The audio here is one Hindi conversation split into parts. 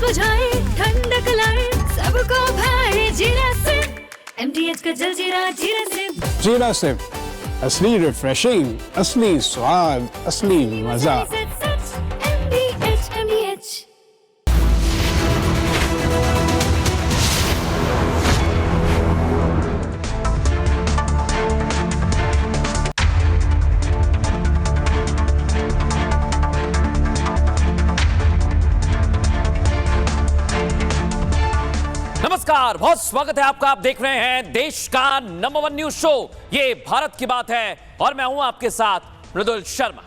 बुझाए, ठंडक लाए, सबको भाए जीरा सिप। MTH का जलजीरा जीरा सिप। जीरा सिप, असली रिफ्रेशिंग, असली स्वाद, असली मजा। MTH। नमस्कार, बहुत स्वागत है आपका। आप देख रहे हैं देश का नंबर 1 न्यूज शो, ये भारत की बात है, और मैं हूं आपके साथ मृदुल शर्मा।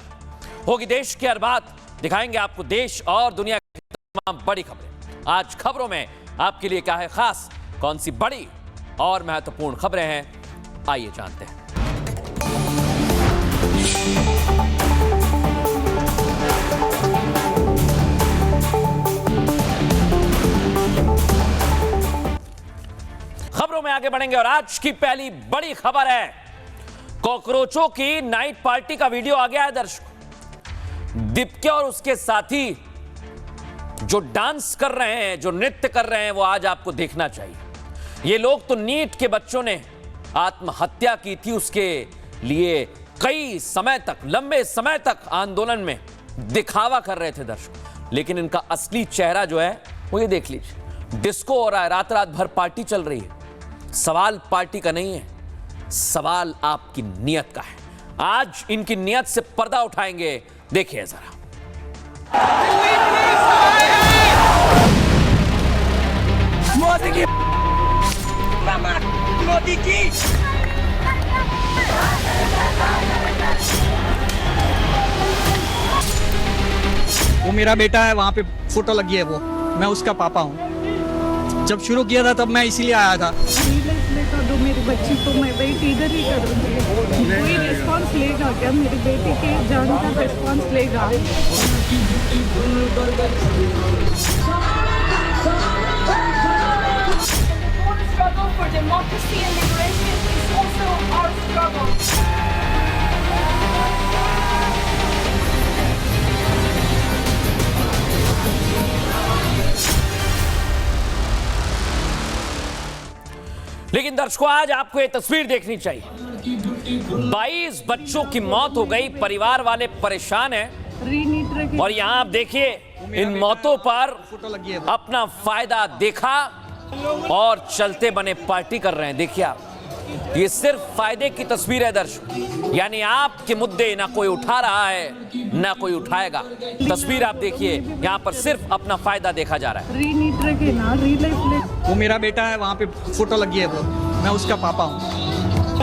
होगी देश की हर बात, दिखाएंगे आपको देश और दुनिया की तमाम बड़ी खबरें। आज खबरों में आपके लिए क्या है खास, कौन सी बड़ी और महत्वपूर्ण खबरें हैं, आइए जानते हैं। खबरों में आगे बढ़ेंगे और आज की पहली बड़ी खबर है, कॉकरोचों की नाइट पार्टी का वीडियो आ गया है दर्शकों। दीपिका और उसके साथी जो डांस कर रहे हैं, जो नृत्य कर रहे हैं, वो आज आपको देखना चाहिए। ये लोग तो नीट के बच्चों ने आत्महत्या की थी, उसके लिए कई समय तक, लंबे समय तक आंदोलन में दिखावा कर रहे थे दर्शकों, लेकिन इनका असली चेहरा जो है वो ये देख लीजिए। डिस्को हो रहा है, रात रात भर पार्टी चल रही है। सवाल पार्टी का नहीं है, सवाल आपकी नियत का है। आज इनकी नियत से पर्दा उठाएंगे, देखिए जरा। मोदी की, मोदी की। वो मेरा बेटा है, वहाँ पे फोटो लगी है, वो मैं उसका पापा हूँ। जब शुरू किया था तब मैं इसीलिए आया था। दो मेरी बच्ची को, मैं वेट इधर ही करूँगी। कोई रिस्पॉन्स लेगा क्या? मेरी बेटी के जान का रिस्पॉन्स लेगा? Struggle for democracy and liberation is also our struggle. लेकिन दर्शकों, आज आपको ये तस्वीर देखनी चाहिए। 22 बच्चों की मौत हो गई, परिवार वाले परेशान हैं, और यहाँ आप देखिए इन मौतों पर अपना फायदा देखा और चलते बने पार्टी कर रहे हैं। देखिए आप, ये सिर्फ फायदे की तस्वीर है दर्शकों, यानी आपके मुद्दे ना कोई उठा रहा है ना कोई उठाएगा। तस्वीर आप देखिए, यहाँ पर सिर्फ अपना फायदा देखा जा रहा है। वो मेरा बेटा है, वहाँ पे फोटो लगी है, वो मैं उसका पापा हूँ।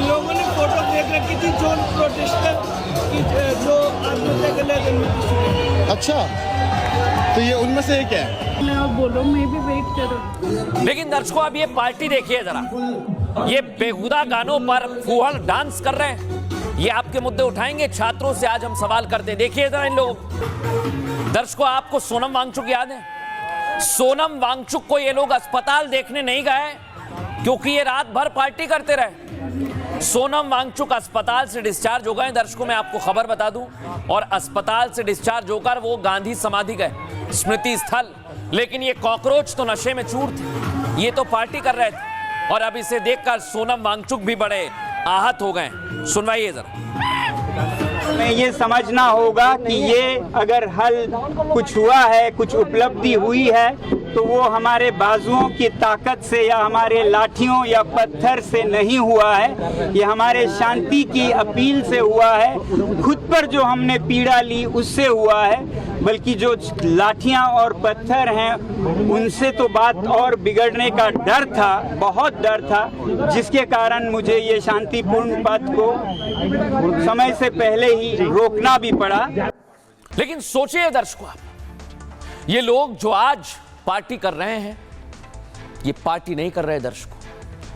लोगों ने फोटो देख रखी थी जो प्रोटेस्टर की, जो आत्महत्या कर लेते। अच्छा, तो ये उनमें से एक है। बोलो, मैं भी वेट करूँ। लेकिन दर्शकों, अब ये पार्टी देखिए जरा, ये बेहुदा गानों पर फूहड़ डांस कर रहे हैं। ये आपके मुद्दे उठाएंगे, छात्रों से आज हम सवाल करते हैं। देखिए जरा इन लोग। दर्शकों, आपको सोनम वांगचुक याद है? सोनम वांगचुक को ये लोग अस्पताल देखने नहीं गए क्योंकि ये रात भर पार्टी करते रहे। सोनम वांगचुक अस्पताल से डिस्चार्ज हो गए दर्शकों, मैं आपको खबर बता दूं, और अस्पताल से डिस्चार्ज होकर वो गांधी समाधि गए, स्मृति स्थल। लेकिन ये कॉकरोच तो नशे में चूर थे, ये तो पार्टी कर रहे थे, और अब इसे देखकर सोनम वांगचुक भी बड़े आहत हो गए। सुनवाइए जरा। हमें ये समझना होगा कि ये अगर हल कुछ हुआ है, कुछ उपलब्धि हुई है, तो वो हमारे बाजुओं की ताकत से या हमारे लाठियों या पत्थर से नहीं हुआ है। ये हमारे शांति की अपील से हुआ है, खुद पर जो हमने पीड़ा ली उससे हुआ है। बल्कि जो लाठियां और पत्थर हैं उनसे तो बात और बिगड़ने का डर था, बहुत डर था, जिसके कारण मुझे ये शांतिपूर्ण पथ को समय से पहले ही रोकना भी पड़ा। लेकिन सोचिए दर्शकों, आप, ये लोग जो आज पार्टी कर रहे हैं, ये पार्टी नहीं कर रहे दर्शकों,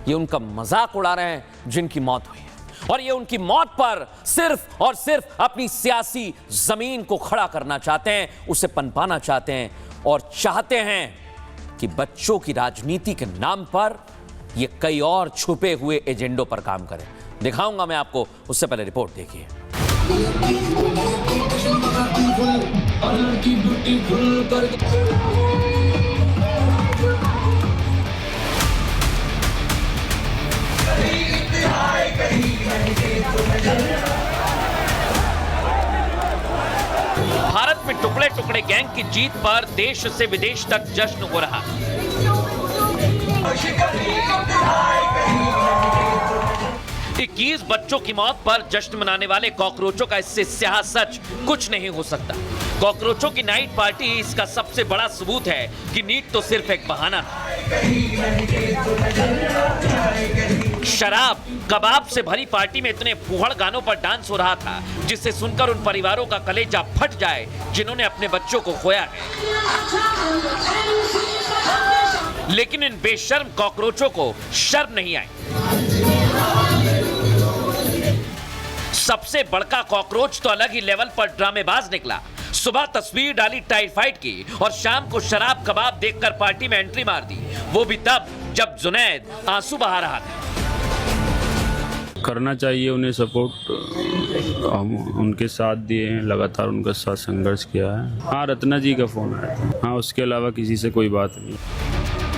ये उनका मजाक उड़ा रहे हैं जिनकी मौत हुई है, और ये उनकी मौत पर सिर्फ और सिर्फ अपनी सियासी जमीन को खड़ा करना चाहते हैं, उसे पनपाना चाहते हैं, और चाहते हैं कि बच्चों की राजनीति के नाम पर ये कई और छुपे हुए एजेंडों पर काम करें। दिखाऊंगा मैं आपको, उससे पहले रिपोर्ट देखिए। गैंग की जीत पर देश से विदेश तक जश्न हो रहा। 21 बच्चों की मौत पर जश्न मनाने वाले कॉकरोचों का इससे स्याह सच कुछ नहीं हो सकता। कॉकरोचों की नाइट पार्टी इसका सबसे बड़ा सबूत है कि नीट तो सिर्फ एक बहाना था। शराब कबाब से भरी पार्टी में इतने फूहड़ गानों पर डांस हो रहा था जिससे सुनकर उन परिवारों का कलेजा फट जाए जिन्होंने अपने बच्चों को खोया है। लेकिन इन बेशर्म कॉकरोचों को शर्म नहीं आई। सबसे बड़का कॉकरोच तो अलग ही लेवल पर ड्रामेबाज निकला। सुबह तस्वीर डाली टाइफाइड की और शाम को शराब कबाब देखकर पार्टी में एंट्री मार दी, वो भी तब जब जुनैद आंसू बहा रहा था। करना चाहिए उन्हें सपोर्ट, हम उनके साथ दिए हैं, लगातार उनके साथ संघर्ष किया है। हाँ, रत्ना जी का फोन आया था, हाँ, उसके अलावा किसी से कोई बात नहीं।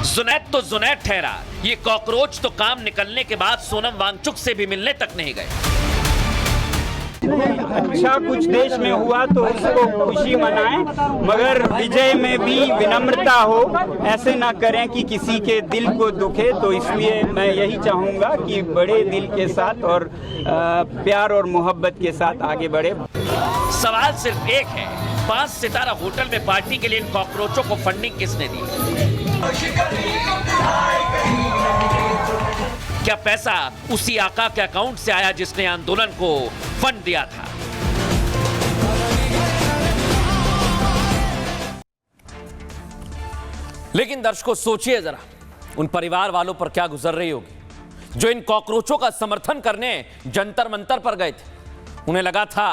जुनैद तो जुनैद ठहरा, ये कॉकरोच तो काम निकलने के बाद सोनम वांगचुक से भी मिलने तक नहीं गए। अच्छा कुछ देश में हुआ तो उसको खुशी मनाएं, मगर विजय में भी विनम्रता हो, ऐसे ना करें कि किसी के दिल को दुखे। तो इसलिए मैं यही चाहूँगा कि बड़े दिल के साथ और प्यार और मोहब्बत के साथ आगे बढ़े। सवाल सिर्फ एक है, 5 सितारा होटल में पार्टी के लिए इन कॉकरोचों को फंडिंग किसने दी? क्या पैसा उसी आका के अकाउंट से आया जिसने आंदोलन को फंड दिया था? लेकिन दर्शकों सोचिए जरा, उन परिवार वालों पर क्या गुजर रही होगी जो इन कॉकरोचों का समर्थन करने जंतर मंतर पर गए थे। उन्हें लगा था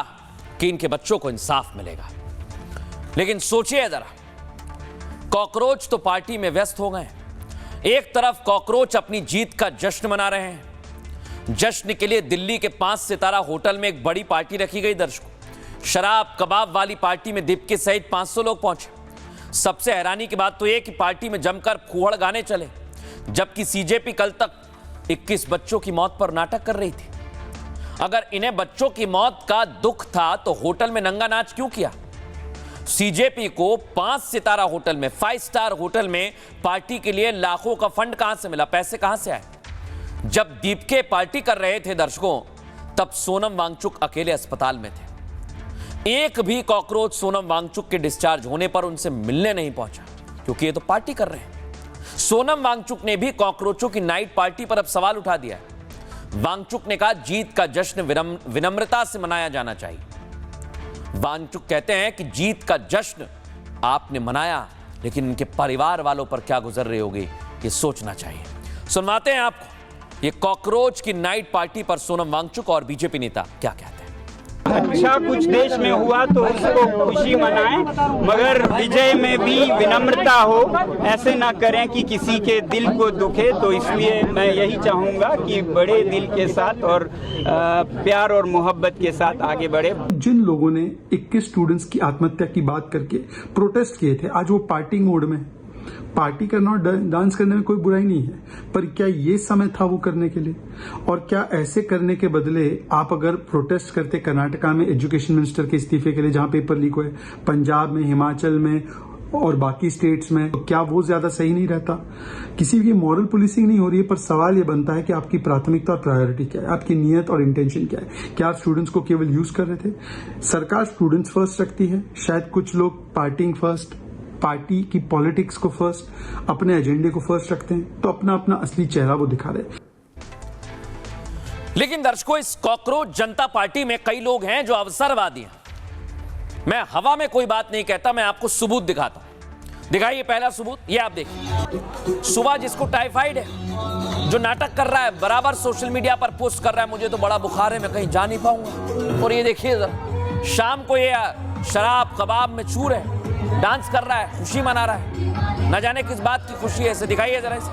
कि इनके बच्चों को इंसाफ मिलेगा, लेकिन सोचिए जरा, कॉकरोच तो पार्टी में व्यस्त हो गए। एक तरफ कॉकरोच अपनी जीत का जश्न मना रहे हैं। जश्न के लिए दिल्ली के 5 सितारा होटल में एक बड़ी पार्टी रखी गई। दर्शकों, शराब कबाब वाली पार्टी में दीपके सहित 500 लोग पहुंचे। सबसे हैरानी की बात तो यह कि पार्टी में जमकर फूहड़ गाने चले, जबकि सीजेपी कल तक 21 बच्चों की मौत पर नाटक कर रही थी। अगर इन्हें बच्चों की मौत का दुख था तो होटल में नंगा नाच क्यों किया? सीजेपी को 5 सितारा होटल में, 5 स्टार होटल में पार्टी के लिए लाखों का फंड कहां से मिला? पैसे कहां से आए? जब दीपके पार्टी कर रहे थे दर्शकों, तब सोनम वांगचुक अकेले अस्पताल में थे। एक भी कॉकरोच सोनम वांगचुक के डिस्चार्ज होने पर उनसे मिलने नहीं पहुंचा, क्योंकि ये तो पार्टी कर रहे हैं। सोनम वांगचुक ने भी कॉकरोचों की नाइट पार्टी पर अब सवाल उठा दिया है। वांगचुक ने कहा, जीत का जश्न विनम्रता से मनाया जाना चाहिए। वांगचुक कहते हैं कि जीत का जश्न आपने मनाया, लेकिन इनके परिवार वालों पर क्या गुजर रही होगी ये सोचना चाहिए। सुनवाते हैं आपको ये कॉकरोच की नाइट पार्टी पर सोनम वांगचुक और बीजेपी नेता क्या कहते हैं। अच्छा कुछ देश में हुआ तो उसको खुशी मनाएं, मगर विजय में भी विनम्रता हो, ऐसे ना करें कि किसी के दिल को दुखे। तो इसलिए मैं यही चाहूँगा कि बड़े दिल के साथ और प्यार और मोहब्बत के साथ आगे बढ़े। जिन लोगों ने 21 स्टूडेंट्स की आत्महत्या की बात करके प्रोटेस्ट किए थे, आज वो पार्टी मोड में। पार्टी करना और डांस करने में कोई बुराई नहीं है, पर क्या ये समय था वो करने के लिए? और क्या ऐसे करने के बदले आप अगर प्रोटेस्ट करते कर्नाटका में एजुकेशन मिनिस्टर के इस्तीफे के लिए, जहां पेपर लीक हुए, पंजाब में, हिमाचल में और बाकी स्टेट्स में, तो क्या वो ज्यादा सही नहीं रहता? किसी की मॉरल पुलिसिंग नहीं हो रही है, पर सवाल ये बनता है कि आपकी प्राथमिकता और प्रायोरिटी क्या है, आपकी नियत और इंटेंशन क्या है? क्या आप स्टूडेंट्स को केवल यूज कर रहे थे? सरकार स्टूडेंट्स फर्स्ट रखती है, शायद कुछ लोग पार्टिंग फर्स्ट, पार्टी की पॉलिटिक्स को फर्स्ट, अपने एजेंडे को फर्स्ट रखते हैं, तो अपना अपना असली चेहरा वो दिखा रहे। लेकिन दर्शकों, इस कॉकरोच जनता पार्टी में कई लोग हैं जो अवसरवादी हैं। मैं हवा में कोई बात नहीं कहता, मैं आपको सबूत दिखाता हूं। दिखाइए पहला सबूत, ये आप देखिए। सुबह जिसको टाइफाइड है, जो नाटक कर रहा है, बराबर सोशल मीडिया पर पोस्ट कर रहा है, मुझे तो बड़ा बुखार है, मैं कहीं जा नहीं पाऊंगा। और ये देखिए जरा, शाम को ये शराब कबाब में चूर है, डांस कर रहा है, खुशी मना रहा है। न जाने किस बात की खुशी है, इसे दिखाइए जरा इसे।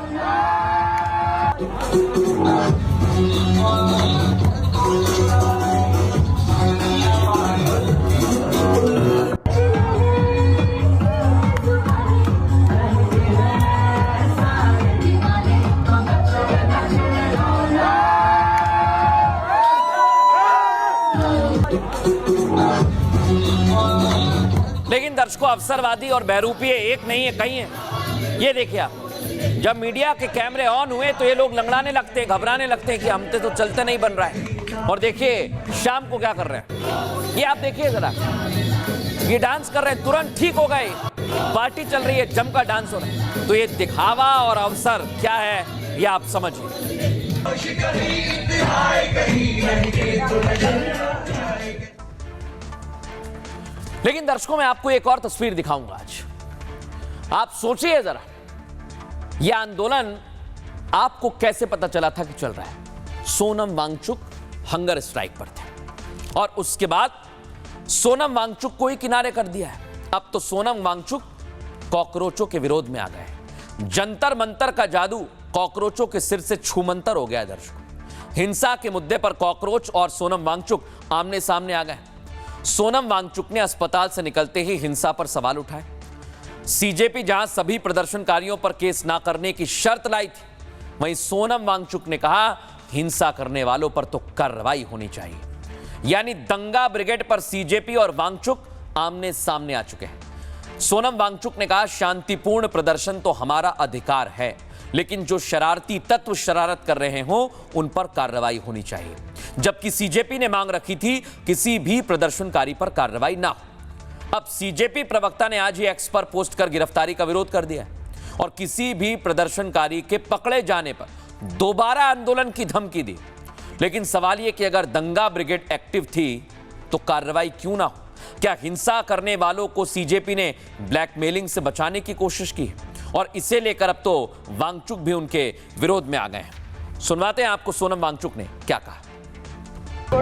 लेकिन दर्शकों, अवसरवादी और बहरूपी एक नहीं है, कहीं है। ये देखिए आप, जब मीडिया के कैमरे ऑन हुए तो ये लोग लंगड़ाने लगते हैं, घबराने लगते हैं कि हमसे तो चलते नहीं बन रहा है। और देखिए शाम को क्या कर रहे हैं, ये आप देखिए जरा, ये डांस कर रहे हैं, तुरंत ठीक हो गए, पार्टी चल रही है, जमकर डांस हो रहा है। तो ये दिखावा और अवसर क्या है, ये आप समझिए। लेकिन दर्शकों, मैं आपको एक और तस्वीर दिखाऊंगा आज। आप सोचिए जरा, यह आंदोलन आपको कैसे पता चला था कि चल रहा है। सोनम वांगचुक हंगर स्ट्राइक पर थे और उसके बाद सोनम वांगचुक को ही किनारे कर दिया है। अब तो सोनम वांगचुक कॉकरोचों के विरोध में आ गए। जंतर मंतर का जादू कॉकरोचों के सिर से छूमंतर हो गया है दर्शकों। हिंसा के मुद्दे पर कॉकरोच और सोनम वांगचुक आमने सामने आ गए। सोनम वांगचुक ने अस्पताल से निकलते ही हिंसा पर सवाल उठाए। सीजेपी जहां सभी प्रदर्शनकारियों पर केस ना करने की शर्त लाई थी, वहीं सोनम वांगचुक ने कहा हिंसा करने वालों पर तो कार्रवाई होनी चाहिए। यानी दंगा ब्रिगेड पर सीजेपी और वांगचुक आमने सामने आ चुके हैं। सोनम वांगचुक ने कहा शांतिपूर्ण प्रदर्शन तो हमारा अधिकार है, लेकिन जो शरारती तत्व शरारत कर रहे हों उन पर कार्रवाई होनी चाहिए। जबकि सीजेपी ने मांग रखी थी किसी भी प्रदर्शनकारी पर कार्रवाई ना हो। अब सीजेपी प्रवक्ता ने आज ही एक्स पर पोस्ट कर गिरफ्तारी का विरोध कर दिया और किसी भी प्रदर्शनकारी के पकड़े जाने पर दोबारा आंदोलन की धमकी दी। लेकिन सवाल यह कि अगर दंगा ब्रिगेड एक्टिव थी तो कार्रवाई क्यों ना हो? क्या हिंसा करने वालों को सीजेपी ने ब्लैकमेलिंग से बचाने की कोशिश की? और इसे लेकर अब तो वांगचुक भी उनके विरोध में आ गए हैं। सुनवाते हैं आपको सोनम वांगचुक ने क्या कहा।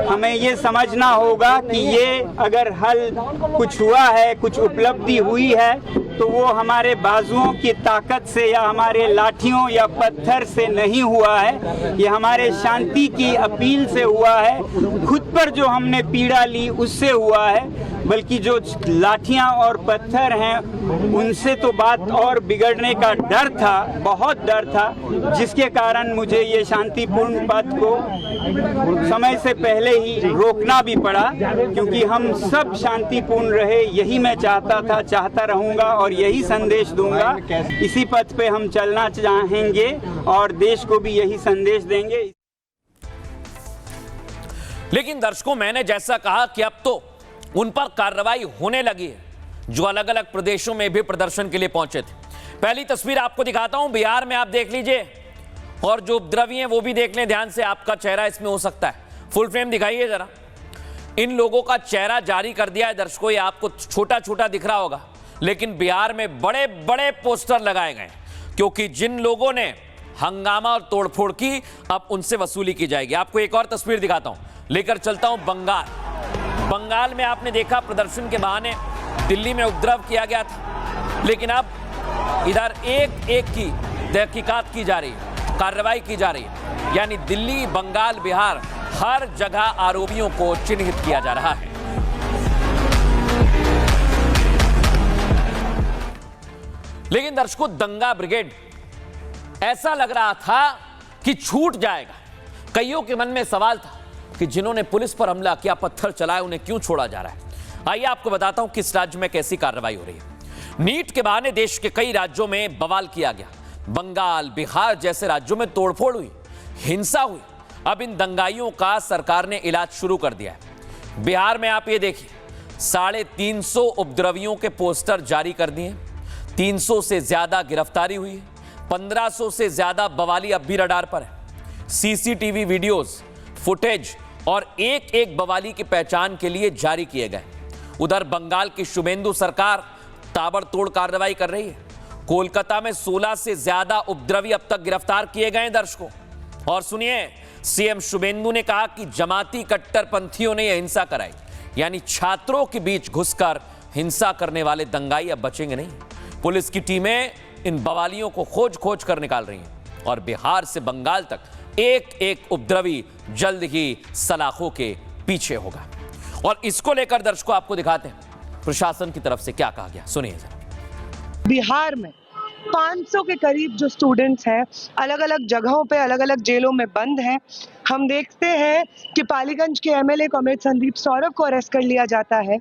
हमें ये समझना होगा कि ये अगर हल कुछ हुआ है, कुछ उपलब्धि हुई है, तो वो हमारे बाजुओं की ताकत से या हमारे लाठियों या पत्थर से नहीं हुआ है। ये हमारे शांति की अपील से हुआ है, खुद पर जो हमने पीड़ा ली उससे हुआ है। बल्कि जो लाठियां और पत्थर हैं उनसे तो बात और बिगड़ने का डर था, बहुत डर था, जिसके कारण मुझे ये शांतिपूर्ण पथ को समय से पहले ही रोकना भी पड़ा, क्योंकि हम सब शांतिपूर्ण रहे, यही मैं चाहता रहूंगा और यही संदेश दूंगा। इसी पथ पे हम चलना चाहेंगे और देश को भी यही संदेश देंगे। लेकिन दर्शकों, मैंने जैसा कहा कि अब तो उन पर कार्रवाई होने लगी है जो अलग अलग प्रदेशों में भी प्रदर्शन के लिए पहुंचे थे। पहली तस्वीर आपको दिखाता हूं, बिहार में आप देख लीजिए, और जो उपद्रवी हैं वो भी देख लें ध्यान से, आपका चेहरा इसमें हो सकता है। फुल फ्रेम दिखाइए जरा। इन लोगों का चेहरा जारी कर दिया है दर्शकों, ये आपको छोटा छोटा दिख रहा होगा, लेकिन बिहार में बड़े बड़े पोस्टर लगाए गए, क्योंकि जिन लोगों ने हंगामा और तोड़फोड़ की अब उनसे वसूली की जाएगी। आपको एक और तस्वीर दिखाता हूं, लेकर चलता हूं बंगाल। बंगाल में आपने देखा प्रदर्शन के बहाने दिल्ली में उपद्रव किया गया था, लेकिन अब इधर एक एक की तहकीकात की जा रही है, कार्रवाई की जा रही है। यानी दिल्ली, बंगाल, बिहार, हर जगह आरोपियों को चिन्हित किया जा रहा है। लेकिन दर्शकों, दंगा ब्रिगेड ऐसा लग रहा था कि छूट जाएगा। कईयों के मन में सवाल था कि जिन्होंने पुलिस पर हमला किया, पत्थर चलाए, उन्हें क्यों छोड़ा जा रहा है। आइए आपको बताता हूं किस राज्य में कैसी कार्रवाई हो रही है। नीट के बहाने देश के कई राज्यों में बवाल किया गया। बंगाल, बिहार जैसे राज्यों में तोड़फोड़ हुई, हिंसा हुई। अब इन दंगाइयों का सरकार ने इलाज शुरू कर दिया है। बिहार में आप ये देखिए, 350 उपद्रवियों के पोस्टर जारी कर दिए, 300 से ज्यादा गिरफ्तारी हुई है, 1500 से ज्यादा बवाली अब भी रडार पर है। सीसीटीवी वीडियोस, फुटेज और एक एक बवाली की पहचान के लिए जारी किए गए। उधर बंगाल की शुभेंदु सरकार ताबड़तोड़ कार्रवाई कर रही है। कोलकाता में 16 से ज्यादा उपद्रवी अब तक गिरफ्तार किए गए दर्शकों। और सुनिए, सीएम शुभेंदु ने कहा कि जमाती कट्टरपंथियों ने यह हिंसा कराई, यानी छात्रों के बीच घुसकर हिंसा करने वाले दंगाई अब बचेंगे नहीं। पुलिस की टीमें इन बवालियों को खोज खोज कर निकाल रही हैं और बिहार से बंगाल तक एक एक उपद्रवी जल्द ही सलाखों के पीछे होगा। और इसको लेकर दर्शकों आपको दिखाते हैं प्रशासन की तरफ से क्या कहा गया, सुनिए जरा। बिहार में 500 के करीब जो स्टूडेंट्स हैं अलग अलग जगहों पे, अलग अलग जेलों में बंद हैं। हम देखते हैं कि पालीगंज के एमएलए कॉमरेड संदीप सौरभ को अरेस्ट कर लिया जाता है।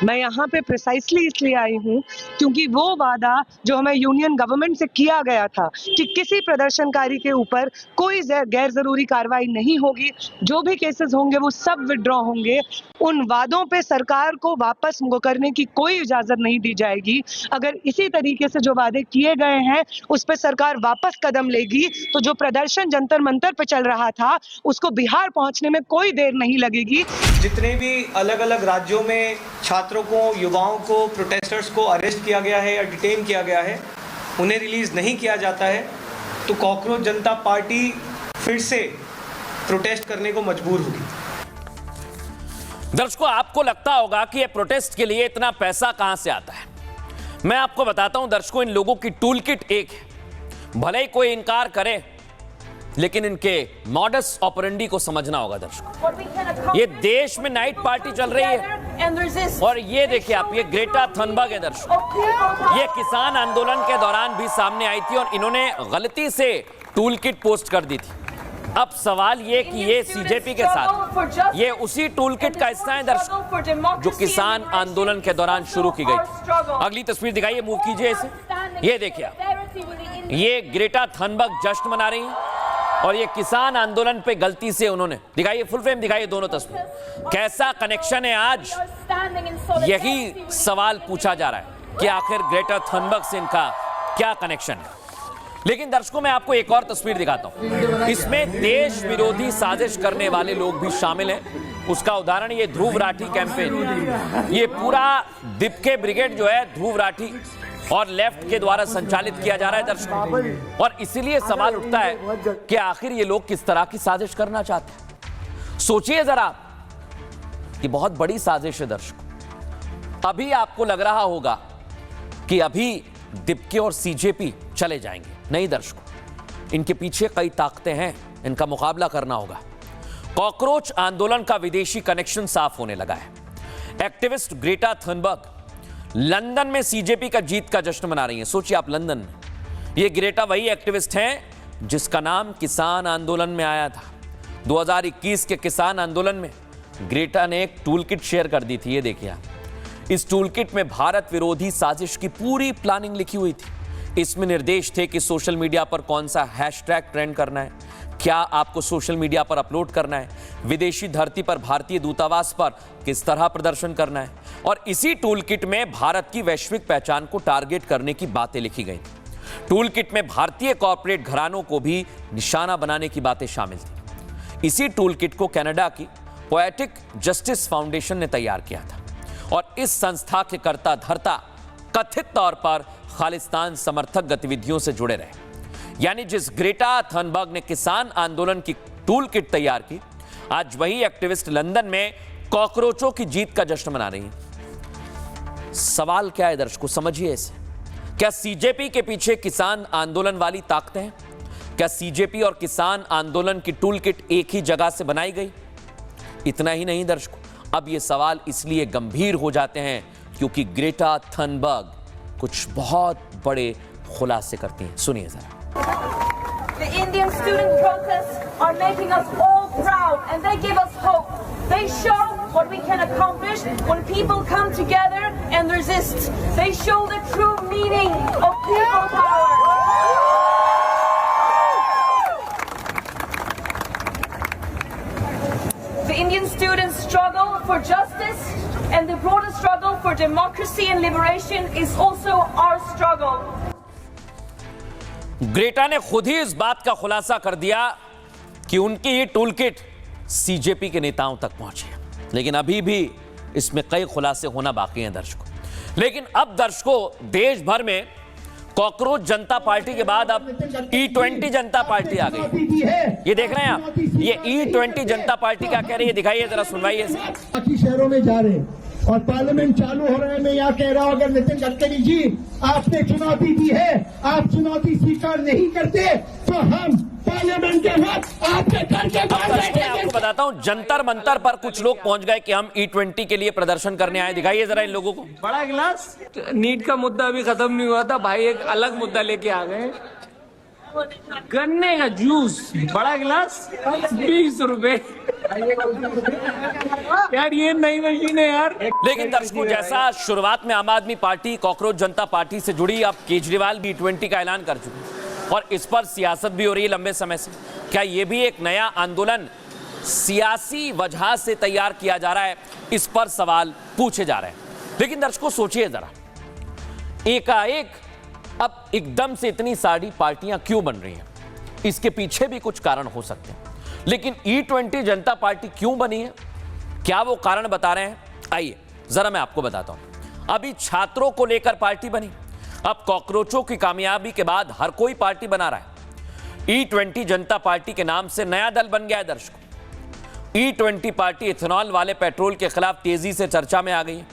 मैं यहाँ पे प्रिसाइसली इसलिए आई हूँ क्योंकि वो वादा जो हमें यूनियन गवर्नमेंट से किया गया था कि किसी प्रदर्शनकारी के ऊपर कोई गैर जरूरी कार्रवाई नहीं होगी, जो भी केसेस होंगे वो सब विड्रॉ होंगे, उन वादों पे सरकार को वापस करने की कोई इजाजत नहीं दी जाएगी। अगर इसी तरीके से जो वादे किए गए हैं उस पर सरकार वापस कदम लेगी तो जो प्रदर्शन जंतर मंतर पे चल रहा था उसको बिहार पहुंचने में कोई देर नहीं लगेगी। जितने भी अलग अलग राज्यों में छात्रों को, युवाओं को, प्रोटेस्टर्स को अरेस्ट किया गया है या डिटेन किया गया है, उन्हें रिलीज नहीं किया जाता है तो कॉकरोच जनता पार्टी फिर से प्रोटेस्ट करने को मजबूर होगी। दर्शकों, आपको लगता होगा कि ये प्रोटेस्ट के लिए इतना पैसा कहां से आता है। मैं आपको बताता हूं दर्शकों, इन लोगों की टूल किट एक है। भले ही कोई इनकार करे, लेकिन इनके मॉडस ऑपरेंडी को समझना होगा दर्शकों। ये देश में नाइट पार्टी चल रही है और ये देखिए आप, ये ग्रेटा थनबर्ग है दर्शकों। ये किसान आंदोलन के दौरान भी सामने आई थी और इन्होंने गलती से टूल किट पोस्ट कर दी थी। अब सवाल ये कि ये सीजेपी के साथ ये उसी टूल किट का हिस्सा है दर्शकों जो किसान आंदोलन के दौरान शुरू की गई थी। अगली तस्वीर दिखाइए, मूव कीजिए इसे। ये देखिए आप, ये ग्रेटा थनबर्ग जश्न मना रही हैं और ये किसान आंदोलन पे गलती से उन्होंने, दिखाइए फुल फ्रेम दिखाइए दोनों तस्वीर। कैसा कनेक्शन है आज, यही सवाल पूछा जा रहा है कि आखिर ग्रेटा थनबर्ग से इनका क्या कनेक्शन है। लेकिन दर्शकों, मैं आपको एक और तस्वीर दिखाता हूं। इसमें देश विरोधी साजिश करने वाले लोग भी शामिल हैं। उसका उदाहरण ये ध्रुव राठी कैंपेन। ये पूरा दीपके ब्रिगेड जो है ध्रुव राठी और लेफ्ट के द्वारा संचालित किया जा रहा है दर्शकों। और इसीलिए सवाल उठता है कि आखिर ये लोग किस तरह की साजिश करना चाहते हैं। सोचिए जरा कि बहुत बड़ी साजिश है दर्शकों। अभी आपको लग रहा होगा कि अभी दीपके और सीजेपी चले जाएंगे। नहीं दर्शकों, इनके पीछे कई ताकतें हैं, इनका मुकाबला करना होगा। कॉकरोच आंदोलन का विदेशी कनेक्शन साफ होने लगा है। एक्टिविस्ट ग्रेटा थनबर्ग लंदन में सीजेपी का जीत का जश्न मना रही हैं। सोचिए आप, लंदन में। ये ग्रेटा वही एक्टिविस्ट हैं जिसका नाम किसान आंदोलन में आया था। 2021 के किसान आंदोलन में ग्रेटा ने एक टूल किट शेयर कर दी थी। ये देखिए आप, इस टूल किट में भारत विरोधी साजिश की पूरी प्लानिंग लिखी हुई थी। इसमें निर्देश थे कि सोशल मीडिया पर कौन सा हैशटैग ट्रेंड करना है, क्या आपको सोशल मीडिया पर अपलोड करना है, विदेशी धरती पर भारतीय दूतावास पर किस तरह प्रदर्शन करना है। और इसी टूल किट में भारत की वैश्विक पहचान को टारगेट करने की बातें लिखी गई थी। टूल किट में भारतीय कॉर्पोरेट घरानों को भी निशाना बनाने की बातें शामिल थी। इसी टूल किट को कनाडा की पोएटिक जस्टिस फाउंडेशन ने तैयार किया था और इस संस्था के कर्ता धर्ता कथित तौर पर खालिस्तान समर्थक गतिविधियों से जुड़े रहे। यानी जिस ग्रेटा थनबर्ग ने किसान आंदोलन की टूल किट तैयार की, आज वही एक्टिविस्ट लंदन में कॉकरोचों की जीत का जश्न मना रही है। सवाल क्या है दर्शकों, समझिए इसे। क्या सीजेपी के पीछे किसान आंदोलन वाली ताकतें हैं? क्या सीजेपी और किसान आंदोलन की टूल किट एक ही जगह से बनाई गई? इतना ही नहीं दर्शकों, अब ये सवाल इसलिए गंभीर हो जाते हैं क्योंकि ग्रेटा थनबर्ग कुछ बहुत बड़े खुलासे करती हैं। सुनिए जरा। The Indian student protests are making us all proud and they give us hope. They show what we can accomplish when people come together and resist. They show the true meaning of people power. The Indian students' struggle for justice and the broader struggle for democracy and liberation is also our struggle. Greta ने खुद ही इस बात का खुलासा कर दिया कि उनकी ये टूल किट सीजेपी के नेताओं तक पहुंची है। लेकिन अभी भी इसमें कई खुलासे होना बाकी हैं दर्शकों। लेकिन अब दर्शकों, देश भर में कॉकरोच जनता पार्टी के बाद अब E20 जनता पार्टी आ गई। ये देख रहे हैं आप, ये E20 जनता पार्टी क्या कह रही है, दिखाइए जरा, सुनवाइए। बाकी शहरों में जा रहे हैं और पार्लियामेंट चालू हो रहा है। मैं यहाँ कह रहा हूँ, अगर नितिन गडकरी जी आपने चुनौती दी है, आप चुनौती स्वीकार नहीं करते तो हम पार्लियामेंट के वक्त आपके घर के बाहर बैठेंगे। आपको बताता हूँ, जंतर मंतर पर कुछ लोग पहुंच गए कि हम E20 के लिए प्रदर्शन करने आए। दिखाइए जरा इन लोगों को। बड़ा गिलास। नीट का मुद्दा अभी खत्म नहीं हुआ था भाई, एक अलग मुद्दा लेके आ गए। गन्ने का जूस बड़ा गिलास 20 रुपए। यार ये नई मशीन है यार। लेकिन दर्शकों, जैसा शुरुआत में आम आदमी पार्टी कॉकरोच जनता पार्टी से जुड़ी, अब केजरीवाल भी G20 का ऐलान कर चुके हैं और इस पर सियासत भी हो रही है लंबे समय से। क्या ये भी एक नया आंदोलन सियासी वजह से तैयार किया जा रहा है? इस पर सवाल पूछे जा रहे हैं। लेकिन दर्शकों, सोचिए जरा, एकाएक अब एकदम से इतनी सारी पार्टियां क्यों बन रही हैं? इसके पीछे भी कुछ कारण हो सकते हैं, लेकिन G20 जनता पार्टी क्यों बनी है, क्या वो कारण बता रहे हैं? आइए जरा मैं आपको बताता हूं। अभी छात्रों को लेकर पार्टी बनी, अब कॉकरोचों की कामयाबी के बाद हर कोई पार्टी बना रहा है। G20 जनता पार्टी के नाम से नया दल बन गया है दर्शकों। G20 पार्टी इथेनॉल वाले पेट्रोल के खिलाफ तेजी से चर्चा में आ गई है।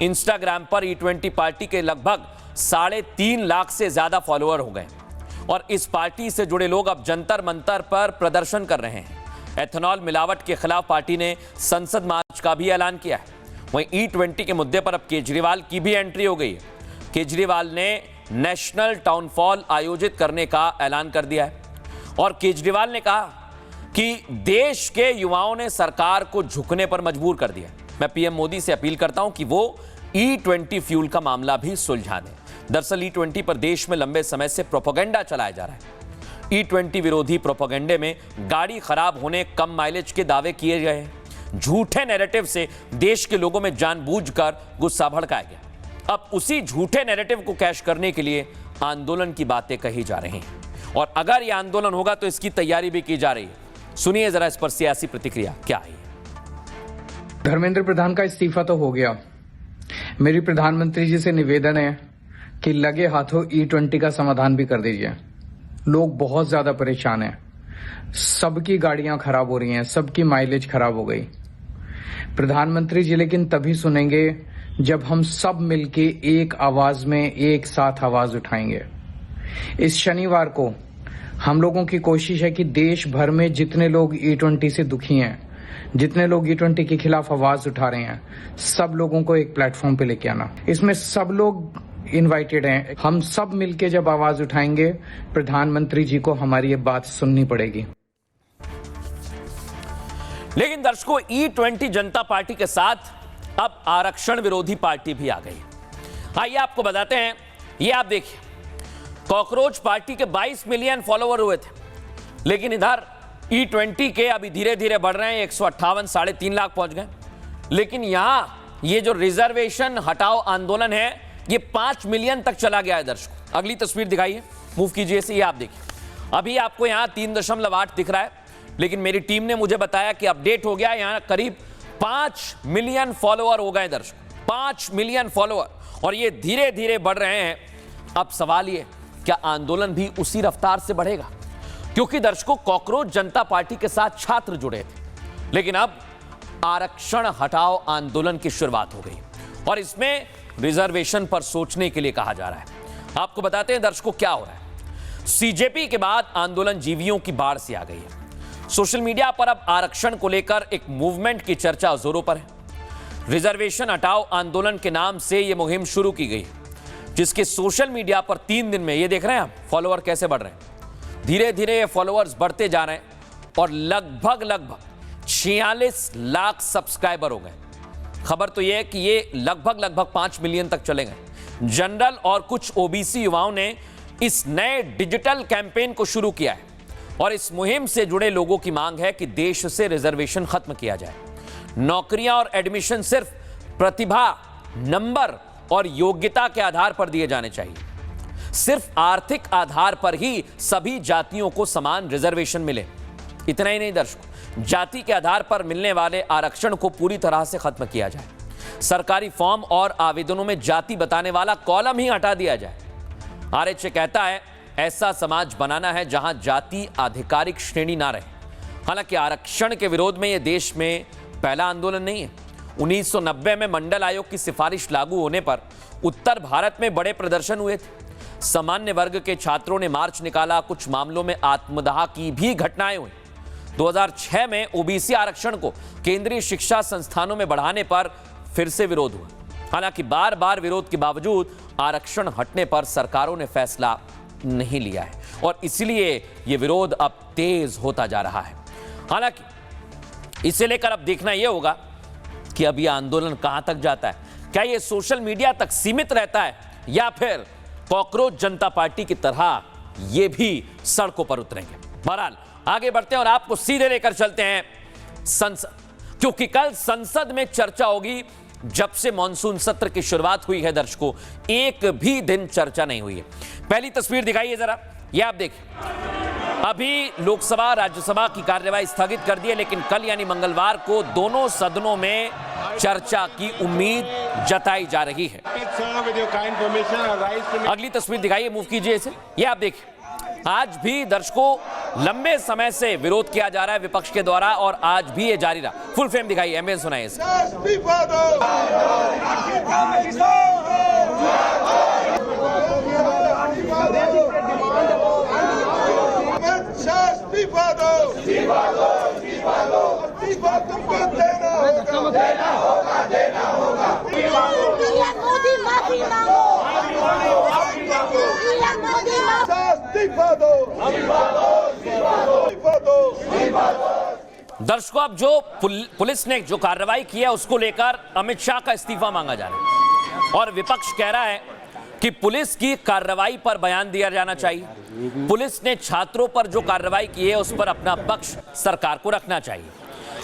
इंस्टाग्राम पर G20 पार्टी के लगभग 3.5 लाख से ज्यादा फॉलोअर हो गए और इस पार्टी से जुड़े लोग अब जंतर मंतर पर प्रदर्शन कर रहे हैं। एथेनॉल मिलावट के खिलाफ पार्टी ने संसद मार्च का भी ऐलान किया है। वहीं G20 के मुद्दे पर अब केजरीवाल की भी एंट्री हो गई है। केजरीवाल ने नेशनल टाउन हॉल आयोजित करने का ऐलान कर दिया है और केजरीवाल ने कहा कि देश के युवाओं ने सरकार को झुकने पर मजबूर कर दिया। मैं पीएम मोदी से अपील करता हूं कि वो G20 फ्यूल का मामला भी सुलझा दें। दरअसल G20 पर देश में लंबे समय से प्रोपेगेंडा चलाया जा रहा है। G20 विरोधी प्रोपेगेंडे में गाड़ी खराब होने, कम माइलेज के दावे किए गए हैं। झूठे नैरेटिव से देश के लोगों में जानबूझकर गुस्सा भड़काया गया। अब उसी झूठे नैरेटिव को कैश करने के लिए आंदोलन की बातें कही जा रही हैं और अगर यह आंदोलन होगा तो इसकी तैयारी भी की जा रही है। सुनिए जरा इस पर सियासी प्रतिक्रिया क्या है। धर्मेंद्र प्रधान का इस्तीफा तो हो गया। मेरी प्रधानमंत्री जी से निवेदन है कि लगे हाथों G20 का समाधान भी कर दीजिए। लोग बहुत ज्यादा परेशान हैं, सबकी गाड़ियां खराब हो रही हैं, सबकी माइलेज खराब हो गई। प्रधानमंत्री जी लेकिन तभी सुनेंगे जब हम सब मिलके एक आवाज में एक साथ आवाज उठाएंगे। इस शनिवार को हम लोगों की कोशिश है कि देश भर में जितने लोग G20 से दुखी हैं, जितने लोग G20 के खिलाफ आवाज उठा रहे हैं, सब लोगों को एक प्लेटफॉर्म पे लेके आना। इसमें सब लोग इनवाइटेड हैं। हम सब मिलके जब आवाज उठाएंगे, प्रधानमंत्री जी को हमारी ये बात सुननी पड़ेगी। लेकिन दर्शकों, G20 जनता पार्टी के साथ अब आरक्षण विरोधी पार्टी भी आ गई। आइए आपको बताते हैं। ये आप देखिए, कॉकरोच पार्टी के 22 मिलियन फॉलोअर हुए थे, लेकिन इधर G20 के अभी धीरे धीरे बढ़ रहे हैं, 158 3.5 लाख पहुंच गए। लेकिन यहां ये जो रिजर्वेशन हटाओ आंदोलन है, ये 5 मिलियन तक चला गया है दर्शकों। अगली तस्वीर दिखाइए, मूव कीजिए इसे। ये आप देखिए, अभी आपको यहां 3.8 दिख रहा है, लेकिन मेरी टीम ने मुझे बताया कि अपडेट हो गया, यहां करीब 5 मिलियन फॉलोअर हो गए दर्शकों। 5 मिलियन फॉलोअर, और ये धीरे धीरे बढ़ रहे हैं। अब सवाल ये, क्या आंदोलन भी उसी रफ्तार से बढ़ेगा? क्योंकि दर्शकों, कॉकरोच जनता पार्टी के साथ छात्र जुड़े थे, लेकिन अब आरक्षण हटाओ आंदोलन की शुरुआत हो गई और इसमें रिजर्वेशन पर सोचने के लिए कहा जा रहा है। आपको बताते हैं दर्शकों क्या हो रहा है। सीजेपी के बाद आंदोलन जीवियों की बाढ़ सी आ गई है। सोशल मीडिया पर अब आरक्षण को लेकर एक मूवमेंट की चर्चा जोरों पर है। रिजर्वेशन हटाओ आंदोलन के नाम से यह मुहिम शुरू की गई, जिसके सोशल मीडिया पर 3 दिन में, ये देख रहे हैं आप, फॉलोअर कैसे बढ़ रहे हैं। धीरे धीरे ये फॉलोअर्स बढ़ते जा रहे हैं और लगभग 46 लाख सब्सक्राइबर हो गए। खबर तो यह है कि ये लगभग 5 मिलियन तक चले गए। जनरल और कुछ ओबीसी युवाओं ने इस नए डिजिटल कैंपेन को शुरू किया है और इस मुहिम से जुड़े लोगों की मांग है कि देश से रिजर्वेशन खत्म किया जाए। नौकरियां और एडमिशन सिर्फ प्रतिभा, नंबर और योग्यता के आधार पर दिए जाने चाहिए। सिर्फ आर्थिक आधार पर ही सभी जातियों को समान रिजर्वेशन मिले। इतना ही नहीं दर्शकों, जाति के आधार पर मिलने वाले आरक्षण को पूरी तरह से खत्म किया जाए। सरकारी फॉर्म और आवेदनों में जाति बताने वाला कॉलम ही हटा दिया जाए। आरएचए कहता है, ऐसा समाज बनाना है जहां जाति आधिकारिक श्रेणी ना रहे। हालांकि आरक्षण के विरोध में यह देश में पहला आंदोलन नहीं है। 1990 में मंडल आयोग की सिफारिश लागू होने पर उत्तर भारत में बड़े प्रदर्शन हुए थे। सामान्य वर्ग के छात्रों ने मार्च निकाला, कुछ मामलों में आत्मदाह की भी घटनाएं हुई। 2006 में ओबीसी आरक्षण को केंद्रीय शिक्षा संस्थानों में बढ़ाने पर फिर से विरोध हुआ। हालांकि बार बार विरोध के बावजूद आरक्षण हटने पर सरकारों ने फैसला नहीं लिया है और इसलिए यह विरोध अब तेज होता जा रहा है। हालांकि इसे लेकर अब देखना यह होगा कि अब यह आंदोलन कहां तक जाता है। क्या यह सोशल मीडिया तक सीमित रहता है या फिर कॉकरोच जनता पार्टी की तरह यह भी सड़कों पर उतरेंगे। बहरहाल आगे बढ़ते हैं और आपको सीधे लेकर चलते हैं संसद, क्योंकि कल संसद में चर्चा होगी। जब से मॉनसून सत्र की शुरुआत हुई है दर्शकों, एक भी दिन चर्चा नहीं हुई है। पहली तस्वीर दिखाइए जरा, ये आप देखिए। अभी लोकसभा राज्यसभा की कार्यवाही स्थगित कर दी है, लेकिन कल यानी मंगलवार को दोनों सदनों में चर्चा की उम्मीद जताई जा रही है। अगली तस्वीर दिखाइए, मूव कीजिए इसे, ये आप देखिए। आज भी दर्शकों लंबे समय से विरोध किया जा रहा है विपक्ष के द्वारा और आज भी ये जारी रहा। फुल फ्रेम दिखाइए, एम्बियंस सुनाइए इसे। दर्शकों, अब जो पुलिस ने जो कार्रवाई की है उसको लेकर अमित शाह का इस्तीफा मांगा जा रहा है और विपक्ष कह रहा है कि पुलिस की कार्रवाई पर बयान दिया जाना चाहिए। पुलिस ने छात्रों पर जो कार्रवाई की है उस पर अपना पक्ष सरकार को रखना चाहिए।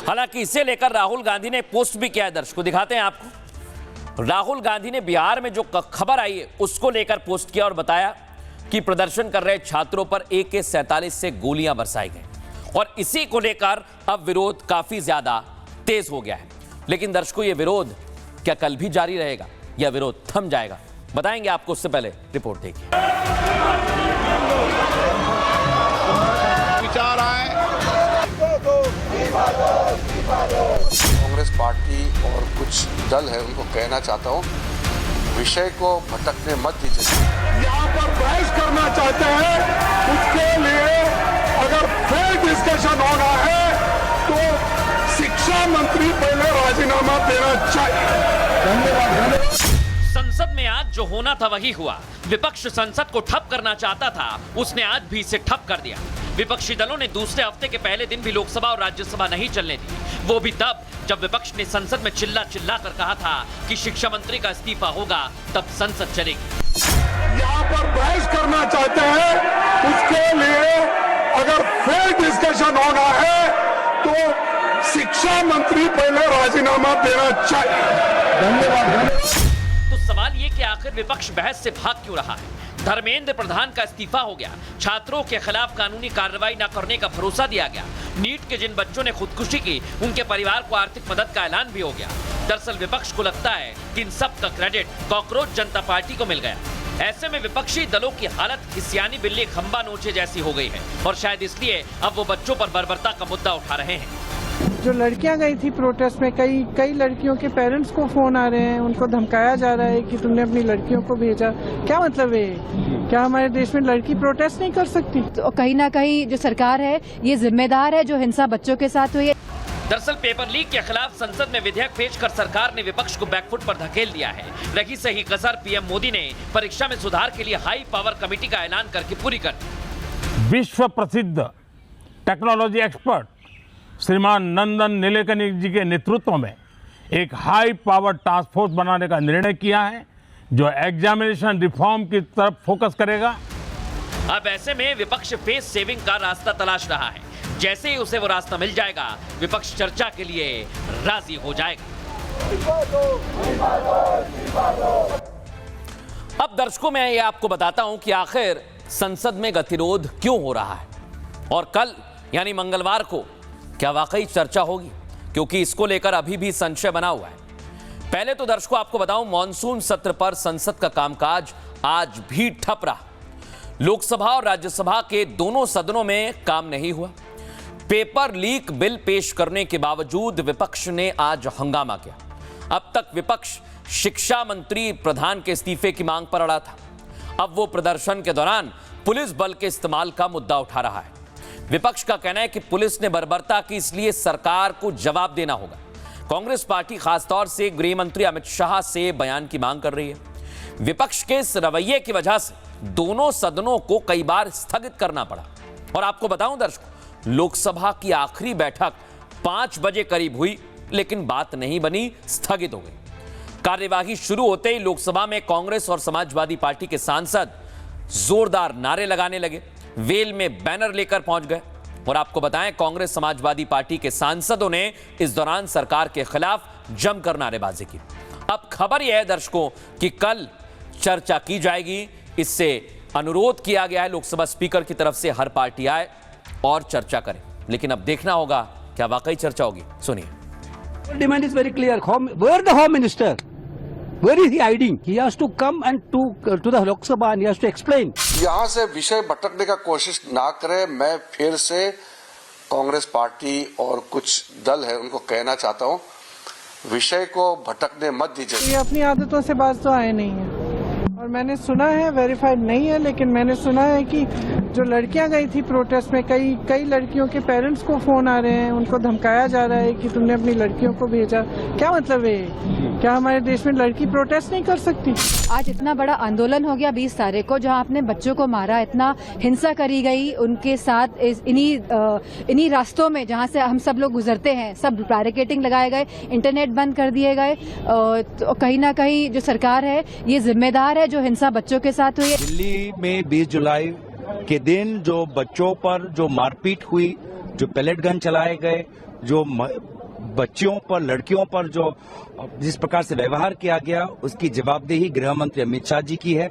हालांकि इसे लेकर राहुल गांधी ने पोस्ट भी किया है, दर्शकों दिखाते हैं आपको। राहुल गांधी ने बिहार में जो खबर आई है उसको लेकर पोस्ट किया और बताया कि प्रदर्शन कर रहे छात्रों पर AK-47 से गोलियां बरसाई गई और इसी को लेकर अब विरोध काफी ज्यादा तेज हो गया है। लेकिन दर्शकों, यह विरोध क्या कल भी जारी रहेगा या विरोध थम जाएगा, बताएंगे आपको। उससे पहले रिपोर्ट देखिए। विचार आए कांग्रेस पार्टी और कुछ दल है उनको कहना चाहता हूं, विषय को भटकने मत दीजिए। यहाँ पर बहस करना चाहते हैं, उसके लिए अगर फेयर डिस्कशन होना है तो शिक्षा मंत्री पहले राजीनामा देना चाहिए। धन्यवाद। संसद में आज जो होना था वही हुआ। विपक्ष संसद को ठप करना चाहता था, उसने आज भी इसे ठप कर दिया। विपक्षी दलों ने दूसरे हफ्ते के पहले दिन भी लोकसभा और राज्यसभा नहीं चलने दी, वो भी तब जब विपक्ष ने संसद में चिल्ला चिल्ला कर कहा था कि शिक्षा मंत्री का इस्तीफा होगा तब संसद चलेगी। यहाँ पर बहस करना चाहते हैं, उसके लिए अगर फेयर डिस्कशन होना है तो शिक्षा मंत्री पहले राजीनामा देना चाहिए। धन्यवाद। तो सवाल ये कि आखिर विपक्ष बहस से भाग क्यों रहा है। धर्मेंद्र प्रधान का इस्तीफा हो गया, छात्रों के खिलाफ कानूनी कार्रवाई न करने का भरोसा दिया गया, नीट के जिन बच्चों ने खुदकुशी की उनके परिवार को आर्थिक मदद का ऐलान भी हो गया। दरअसल विपक्ष को लगता है कि इन सब का क्रेडिट कॉकरोच जनता पार्टी को मिल गया। ऐसे में विपक्षी दलों की हालत हिसियानी बिल्ली खंबा नोचे जैसी हो गई है और शायद इसलिए अब वो बच्चों पर बर्बरता का मुद्दा उठा रहे हैं। जो लड़कियां गई थी प्रोटेस्ट में, कई लड़कियों के पेरेंट्स को फोन आ रहे हैं, उनको धमकाया जा रहा है कि तुमने अपनी लड़कियों को भेजा। क्या मतलब है? क्या हमारे देश में लड़की प्रोटेस्ट नहीं कर सकती? तो कहीं ना कहीं जो सरकार है ये जिम्मेदार है जो हिंसा बच्चों के साथ हुई है। दरअसल पेपर लीक के खिलाफ संसद में विधेयक पेश कर सरकार ने विपक्ष को बैकफुट पर धकेल दिया है। रही सही कसर पीएम मोदी ने परीक्षा में सुधार के लिए हाई पावर कमेटी का ऐलान करके पूरी कर दी। विश्व प्रसिद्ध टेक्नोलॉजी एक्सपर्ट श्रीमान नंदन नीलेकनी जी के नेतृत्व में एक हाई पावर टास्क फोर्स बनाने का निर्णय किया है जो एग्जामिनेशन रिफॉर्म की तरफ फोकस करेगा। अब ऐसे में विपक्ष फेस सेविंग का रास्ता तलाश रहा है। जैसे ही उसे वो रास्ता मिल जाएगा विपक्ष चर्चा के लिए राजी हो जाएगा। अब दर्शकों मैं ये आपको बताता हूं कि आखिर संसद में गतिरोध क्यों हो रहा है और कल यानी मंगलवार को क्या वाकई चर्चा होगी, क्योंकि इसको लेकर अभी भी संशय बना हुआ है। पहले तो दर्शकों आपको बताऊं, मॉनसून सत्र पर संसद का कामकाज आज भी ठप रहा। लोकसभा और राज्यसभा के दोनों सदनों में काम नहीं हुआ। पेपर लीक बिल पेश करने के बावजूद विपक्ष ने आज हंगामा किया। अब तक विपक्ष शिक्षा मंत्री प्रधान के इस्तीफे की मांग पर अड़ा था। अब वो प्रदर्शन के दौरान पुलिस बल के इस्तेमाल का मुद्दा उठा रहा है। विपक्ष का कहना है कि पुलिस ने बर्बरता की, इसलिए सरकार को जवाब देना होगा। कांग्रेस पार्टी खासतौर से गृह मंत्री अमित शाह से बयान की मांग कर रही है। विपक्ष के इस रवैये की वजह से दोनों सदनों को कई बार स्थगित करना पड़ा। और आपको बताऊं दर्शकों, लोकसभा की आखिरी बैठक 5 बजे करीब हुई, लेकिन बात नहीं बनी, स्थगित हो गई। कार्यवाही शुरू होते ही लोकसभा में कांग्रेस और समाजवादी पार्टी के सांसद जोरदार नारे लगाने लगे, वेल में बैनर लेकर पहुंच गए। और आपको बताएं, कांग्रेस समाजवादी पार्टी के सांसदों ने इस दौरान सरकार के खिलाफ जमकर नारेबाजी की। अब खबर यह है दर्शकों कि कल चर्चा की जाएगी। इससे अनुरोध किया गया है लोकसभा स्पीकर की तरफ से, हर पार्टी आए और चर्चा करे। लेकिन अब देखना होगा क्या वाकई चर्चा होगी। सुनिए। Demand is very clear. Where the home minister? Where is he hiding? He has to come and to the Lok Sabha and he has to explain. यहाँ से विषय भटकने का कोशिश ना करें। मैं फिर से कांग्रेस पार्टी और कुछ दल है उनको कहना चाहता हूँ, विषय को भटकने मत दीजिए। ये अपनी आदतों से बाज तो आए नहीं है। और मैंने सुना है, वेरीफाइड नहीं है, लेकिन मैंने सुना है कि जो लड़कियां गई थी प्रोटेस्ट में, कई लड़कियों के पेरेंट्स को फोन आ रहे हैं, उनको धमकाया जा रहा है कि तुमने अपनी लड़कियों को भेजा। क्या मतलब है? क्या हमारे देश में लड़की प्रोटेस्ट नहीं कर सकती? आज इतना बड़ा आंदोलन हो गया 20 तारीख को, जहां अपने बच्चों को मारा, इतना हिंसा करी गई उनके साथ, इन्हीं रास्तों में जहां से हम सब लोग गुजरते हैं, सब बैरिकेडिंग लगाए गए, इंटरनेट बंद कर दिए गए। तो कहीं ना कहीं जो सरकार है ये जिम्मेदार है जो हिंसा बच्चों के साथ हुई है। दिल्ली में 20 जुलाई के दिन जो बच्चों पर जो मारपीट हुई, जो पैलेट गन चलाए गए, जो बच्चियों पर, लड़कियों पर जो जिस प्रकार से व्यवहार किया गया, उसकी जवाबदेही गृह मंत्री अमित शाह जी की है।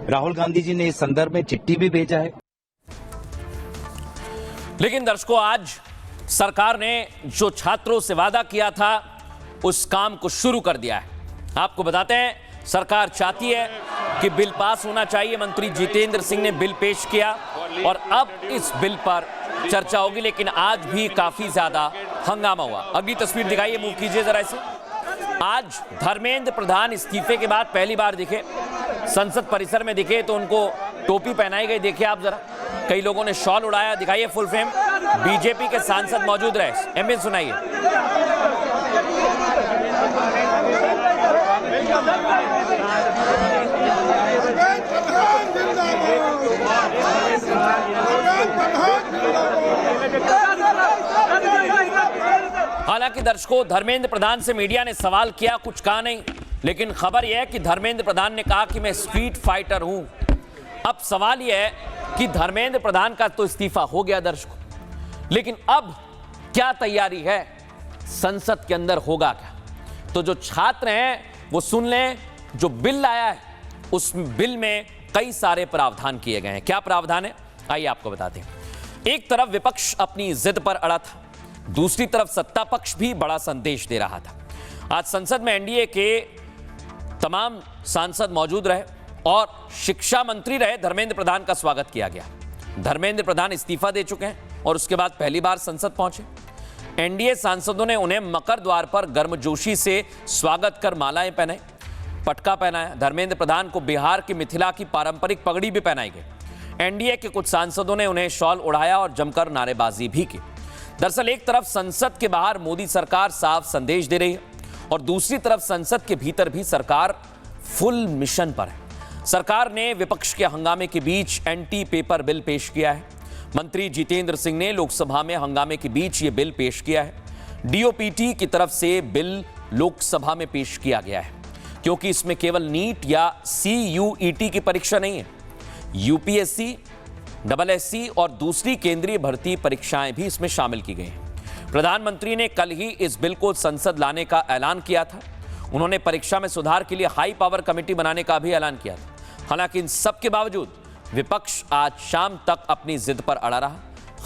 राहुल गांधी जी ने इस संदर्भ में चिट्ठी भी भेजा है। लेकिन दर्शकों, आज सरकार ने जो छात्रों से वादा किया था उस काम को शुरू कर दिया है। आपको बताते हैं, सरकार चाहती है कि बिल पास होना चाहिए। मंत्री जितेंद्र सिंह ने बिल पेश किया और अब इस बिल पर चर्चा होगी। लेकिन आज भी काफी ज्यादा हंगामा हुआ। अगली तस्वीर दिखाइए, मूव कीजिए जरा इसे। आज धर्मेंद्र प्रधान इस्तीफे के बाद पहली बार दिखे, संसद परिसर में दिखे तो उनको टोपी पहनाई गई। देखिए आप जरा, कई लोगों ने शॉल उड़ाया। दिखाइए फुल फ्रेम। बीजेपी के सांसद मौजूद रहे। एमएन सुनाइए। हालांकि दर्शकों, धर्मेंद्र प्रधान से मीडिया ने सवाल किया, कुछ कहा नहीं। लेकिन खबर यह है कि धर्मेंद्र प्रधान ने कहा कि मैं स्ट्रीट फाइटर हूं। अब सवाल यह है कि धर्मेंद्र प्रधान का तो इस्तीफा हो गया दर्शकों, लेकिन अब क्या तैयारी है, संसद के अंदर होगा क्या? तो जो छात्र हैं वो सुन लें, जो बिल लाया है उस बिल में कई सारे प्रावधान किए गए हैं। क्या प्रावधान है, आइए आपको बताते हैं। एक तरफ विपक्ष अपनी जिद पर अड़ा था, दूसरी तरफ सत्ता पक्ष भी बड़ा संदेश दे रहा था। आज संसद में एनडीए के तमाम सांसद मौजूद रहे और शिक्षा मंत्री रहे धर्मेंद्र प्रधान का स्वागत किया गया। धर्मेंद्र प्रधान इस्तीफा दे चुके हैं और उसके बाद पहली बार संसद पहुंचे। एनडीए सांसदों ने उन्हें मकर द्वार पर गर्मजोशी से स्वागत कर मालाएं पहनाई, पटका पहनाया। धर्मेंद्र प्रधान को बिहार की मिथिला की पारंपरिक पगड़ी भी पहनाई गई। एनडीए के कुछ सांसदों ने उन्हें शॉल उड़ाया और जमकर नारेबाजी भी की। दरअसल एक तरफ संसद के बाहर मोदी सरकार साफ संदेश दे रही है और दूसरी तरफ संसद के भीतर भी सरकार फुल मिशन पर है। सरकार ने विपक्ष के हंगामे के बीच एंटी पेपर बिल पेश किया है। मंत्री जितेंद्र सिंह ने लोकसभा में हंगामे के बीच ये बिल पेश किया है। डीओपीटी की तरफ से बिल लोकसभा में पेश किया गया है क्योंकि इसमें केवल नीट या CUET की परीक्षा नहीं है, यूपीएससी, SSC और दूसरी केंद्रीय भर्ती परीक्षाएं भी इसमें शामिल की गई हैं। प्रधानमंत्री ने कल ही इस बिल को संसद लाने का ऐलान किया था। उन्होंने परीक्षा में सुधार के लिए हाई पावर कमेटी बनाने का भी ऐलान किया था। हालांकि इन सब के बावजूद विपक्ष आज शाम तक अपनी जिद पर अड़ा रहा।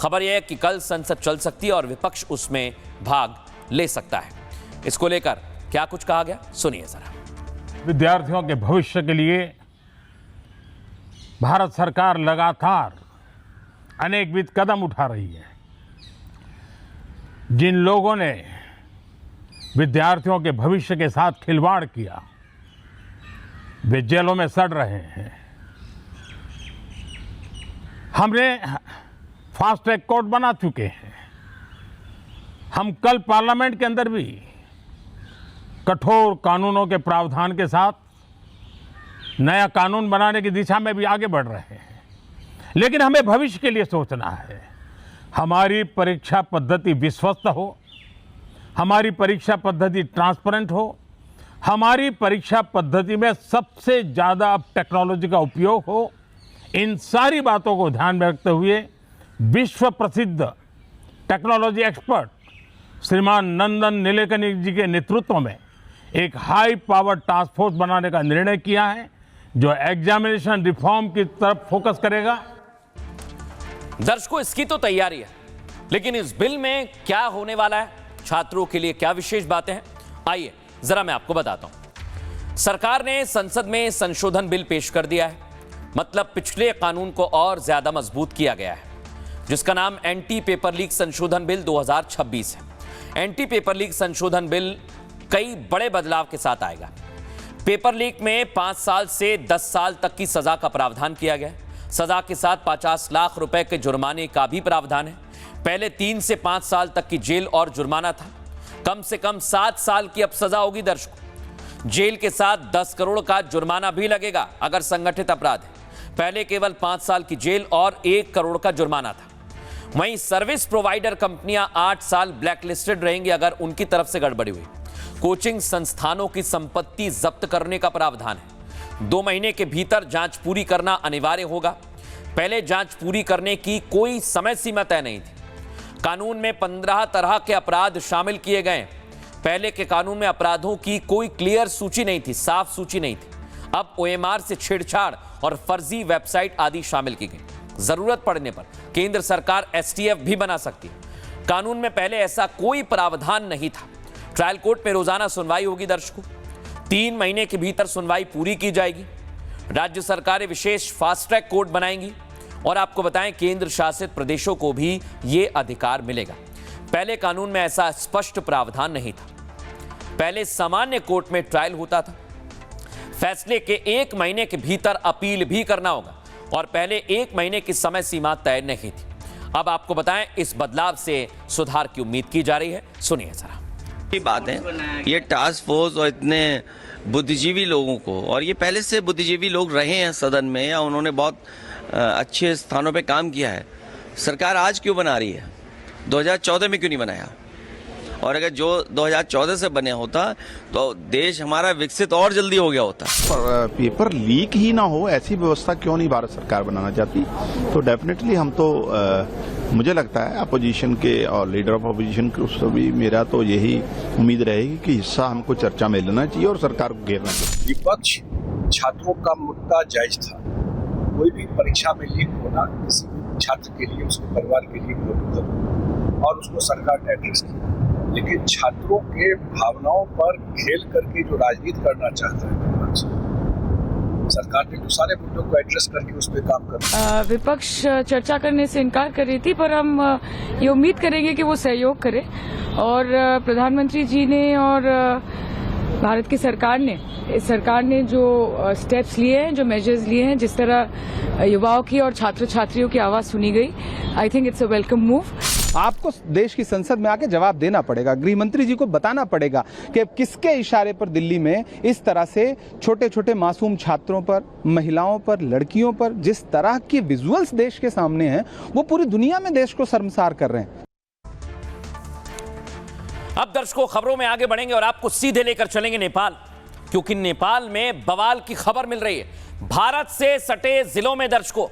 खबर यह है कि कल संसद चल सकती है और विपक्ष उसमें भाग ले सकता है। इसको लेकर क्या कुछ कहा गया, सुनिए जरा। विद्यार्थियों के भविष्य के लिए भारत सरकार लगातार अनेकविध कदम उठा रही है। जिन लोगों ने विद्यार्थियों के भविष्य के साथ खिलवाड़ किया वे जेलों में सड़ रहे हैं। हमने फास्ट ट्रैक कोर्ट बना चुके हैं। हम कल पार्लियामेंट के अंदर भी कठोर कानूनों के प्रावधान के साथ नया कानून बनाने की दिशा में भी आगे बढ़ रहे हैं। लेकिन हमें भविष्य के लिए सोचना है। हमारी परीक्षा पद्धति विश्वस्त हो, हमारी परीक्षा पद्धति ट्रांसपेरेंट हो, हमारी परीक्षा पद्धति में सबसे ज़्यादा अब टेक्नोलॉजी का उपयोग हो। इन सारी बातों को ध्यान में रखते हुए विश्व प्रसिद्ध टेक्नोलॉजी एक्सपर्ट श्रीमान नंदन नीलेकनी जी के नेतृत्व में एक हाई पावर टास्क फोर्स बनाने का निर्णय किया है, जो एग्जामिनेशन रिफॉर्म की तरफ फोकस करेगा। दर्शकों, इसकी तो तैयारी है, लेकिन इस बिल में क्या होने वाला है, छात्रों के लिए क्या विशेष बातें हैं, आइए जरा मैं आपको बताता हूं। सरकार ने संसद में संशोधन बिल पेश कर दिया है। मतलब पिछले कानून को और ज्यादा मजबूत किया गया है, जिसका नाम एंटी पेपर लीक संशोधन बिल 2026 है। एंटी पेपर लीक संशोधन बिल कई बड़े बदलाव के साथ आएगा। पेपर लीक में 5 साल से 10 साल तक की सजा का प्रावधान किया गया है। सजा के साथ 50 लाख रुपए के जुर्माने का भी प्रावधान है। पहले 3 से 5 साल तक की जेल और जुर्माना था, कम से कम 7 साल की अब सजा होगी। दर्शकों, जेल के साथ 10 करोड़ का जुर्माना भी लगेगा अगर संगठित अपराध है। पहले केवल 5 साल की जेल और 1 करोड़ का जुर्माना था। वहीं सर्विस प्रोवाइडर कंपनियां 8 साल ब्लैकलिस्टेड रहेंगी अगर उनकी तरफ से गड़बड़ी हुई। कोचिंग संस्थानों की संपत्ति जब्त करने का प्रावधान है। 2 महीने के भीतर जांच पूरी करना अनिवार्य होगा। पहले जांच पूरी करने की कोई समय सीमा तय नहीं थी। कानून में 15 तरह के अपराध शामिल किए गए। पहले के कानून में अपराधों की कोई क्लियर सूची नहीं थी, साफ सूची नहीं थी। अब OMR से छेड़छाड़ और फर्जी वेबसाइट आदि शामिल की गई। जरूरत पड़ने पर केंद्र सरकार STF भी बना सकती है। कानून में पहले ऐसा कोई प्रावधान नहीं था। ट्रायल कोर्ट में रोजाना सुनवाई होगी। दर्शकों, 3 महीने के भीतर सुनवाई पूरी की जाएगी। राज्य सरकारें विशेष फास्ट ट्रैक कोर्ट बनाएंगी और आपको बताएं, केंद्र शासित प्रदेशों को भी यह अधिकार मिलेगा। पहले कानून में ऐसा स्पष्ट प्रावधान नहीं था। पहले सामान्य कोर्ट में ट्रायल होता था। फैसले के 1 महीने के भीतर अपील भी करना होगा और पहले 1 महीने की समय सीमा तय नहीं थी। अब आपको बताएं, इस बदलाव से सुधार की उम्मीद की जा रही है। सुनिए जरा। ये बात है, ये टास्क फोर्स और इतने बुद्धिजीवी लोगों को, और ये पहले से बुद्धिजीवी लोग रहे हैं सदन में या उन्होंने बहुत अच्छे स्थानों पे काम किया है। सरकार आज क्यों बना रही है? 2014 में क्यों नहीं बनाया? और अगर जो 2014 से बने होता तो देश हमारा विकसित और जल्दी हो गया होता। पर पेपर लीक ही ना हो, ऐसी व्यवस्था क्यों नहीं भारत सरकार बनाना चाहती? तो डेफिनेटली हम तो मुझे लगता है अपोजिशन के और लीडर ऑफ अपोजिशन के उससे भी मेरा तो यही उम्मीद रहेगी कि हिस्सा हमको चर्चा में लेना चाहिए और सरकार को घेरना चाहिए। विपक्ष छात्रों का मुद्दा जायज था। कोई भी परीक्षा में लीक होना किसी भी छात्र के लिए, उसके परिवार के लिए बहुत, और उसको सरकार ने एड्रेस किया। लेकिन छात्रों के भावनाओं पर खेल करके जो राजनीति करना चाहता है विपक्ष, सरकार ने तो सारे मुद्दों को एड्रेस करके उस पर काम करना। विपक्ष चर्चा करने से इनकार कर रही थी, पर हम ये उम्मीद करेंगे कि वो सहयोग करे। और प्रधानमंत्री जी ने और भारत की सरकार ने जो स्टेप्स लिए हैं, जो मेजर्स लिए हैं, जिस तरह युवाओं की और छात्र छात्रियों की आवाज सुनी गई, I think it's a welcome move. आपको देश की संसद में आके जवाब देना पड़ेगा, गृह मंत्री जी को बताना पड़ेगा कि किसके इशारे पर दिल्ली में इस तरह से छोटे छोटे मासूम छात्रों पर, महिलाओं पर, लड़कियों पर जिस तरह की विजुअल्स देश के सामने हैं, वो पूरी दुनिया में देश को शर्मसार कर रहे हैं। अब दर्शकों, खबरों में आगे बढ़ेंगे और आपको सीधे लेकर चलेंगे नेपाल, क्योंकि नेपाल में बवाल की खबर मिल रही है। भारत से सटे जिलों में दर्शकों,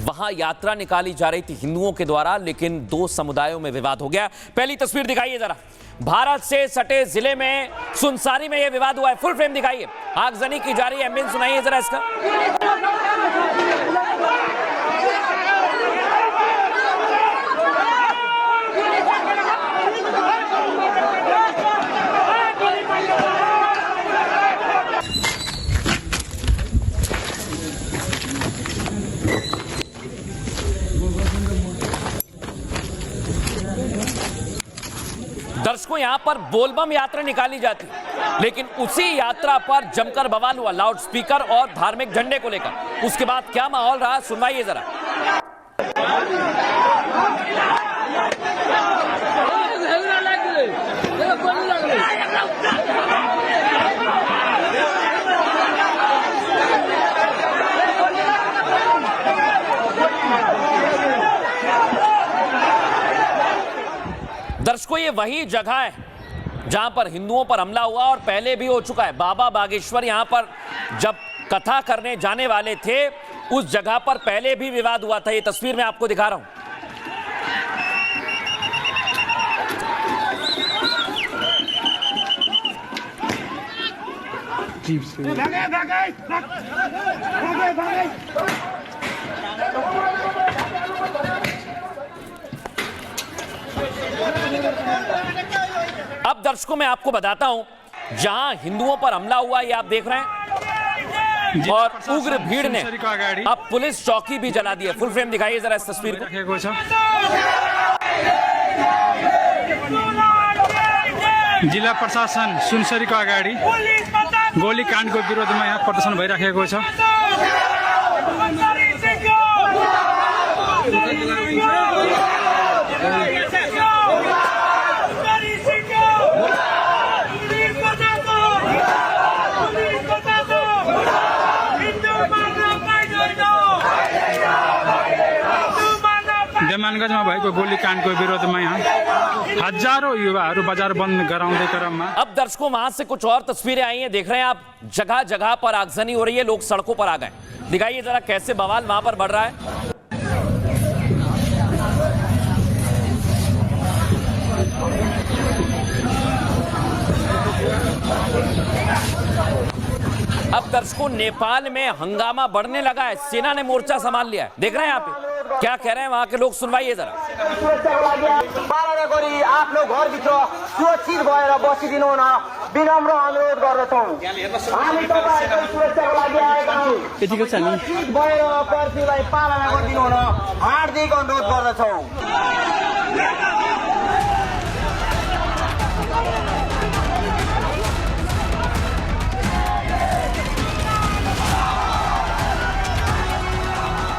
वहां यात्रा निकाली जा रही थी हिंदुओं के द्वारा, लेकिन 2 समुदायों में विवाद हो गया। पहली तस्वीर दिखाइए जरा। भारत से सटे जिले में सुनसारी में यह विवाद हुआ है। फुल फ्रेम दिखाइए। आगजनी की जा रही है। एम्बियंस सुनाइए जरा इसका। दर्शकों, यहां पर बोलबम यात्रा निकाली जाती, लेकिन उसी यात्रा पर जमकर बवाल हुआ लाउड स्पीकर और धार्मिक झंडे को लेकर। उसके बाद क्या माहौल रहा, सुनवाइए जरा। दर्शकों, ये वही जगह है जहां पर हिंदुओं पर हमला हुआ और पहले भी हो चुका है। बाबा बागेश्वर यहां पर जब कथा करने जाने वाले थे, उस जगह पर पहले भी विवाद हुआ था। ये तस्वीर मैं आपको दिखा रहा हूं। जीप से अब दर्शकों मैं आपको बताता हूं, जहां हिंदुओं पर हमला हुआ ये आप देख रहे हैं, और उग्र भीड़ ने अब पुलिस चौकी भी जला दी है। फुल फ्रेम दिखाइए जरा इस तस्वीर को। जिल्ला प्रशासन सुनसरीको अगाडि गोलीकाण्डको विरोधमा यहाँ प्रदर्शन भइराखेको छ। देमानगञ्जमा भएको गोलीकाण्डको विरोधमा यहाँ हजारों युवाहरू बाजार बन्द गराउँदै क्रममा। अब दर्शकों वहां से कुछ और तस्वीरें आई हैं, देख रहे हैं आप, जगह जगह पर आगजनी हो रही है, लोग सड़कों पर आ गए। दिखाइए जरा कैसे बवाल वहां पर बढ़ रहा है। अब दर्शकों, नेपाल में हंगामा बढ़ने लगा है, सेना ने मोर्चा संभाल लिया है। देख रहे हैं आप क्या कह रहे हैं वहां के लोग, सुनवाइए जरा। आफ्नो घरभित्र सुरक्षित भएर बसिदिनु हुन विनम्र अनुरोध गर्दछौँ। हामी तपाईहरुको सुरक्षाको लागि आएका हौं। सुरक्षित भएर कर्फ्यूलाई पालना गरिदिनु हुन हार्दिक अनुरोध गर्दछौँ।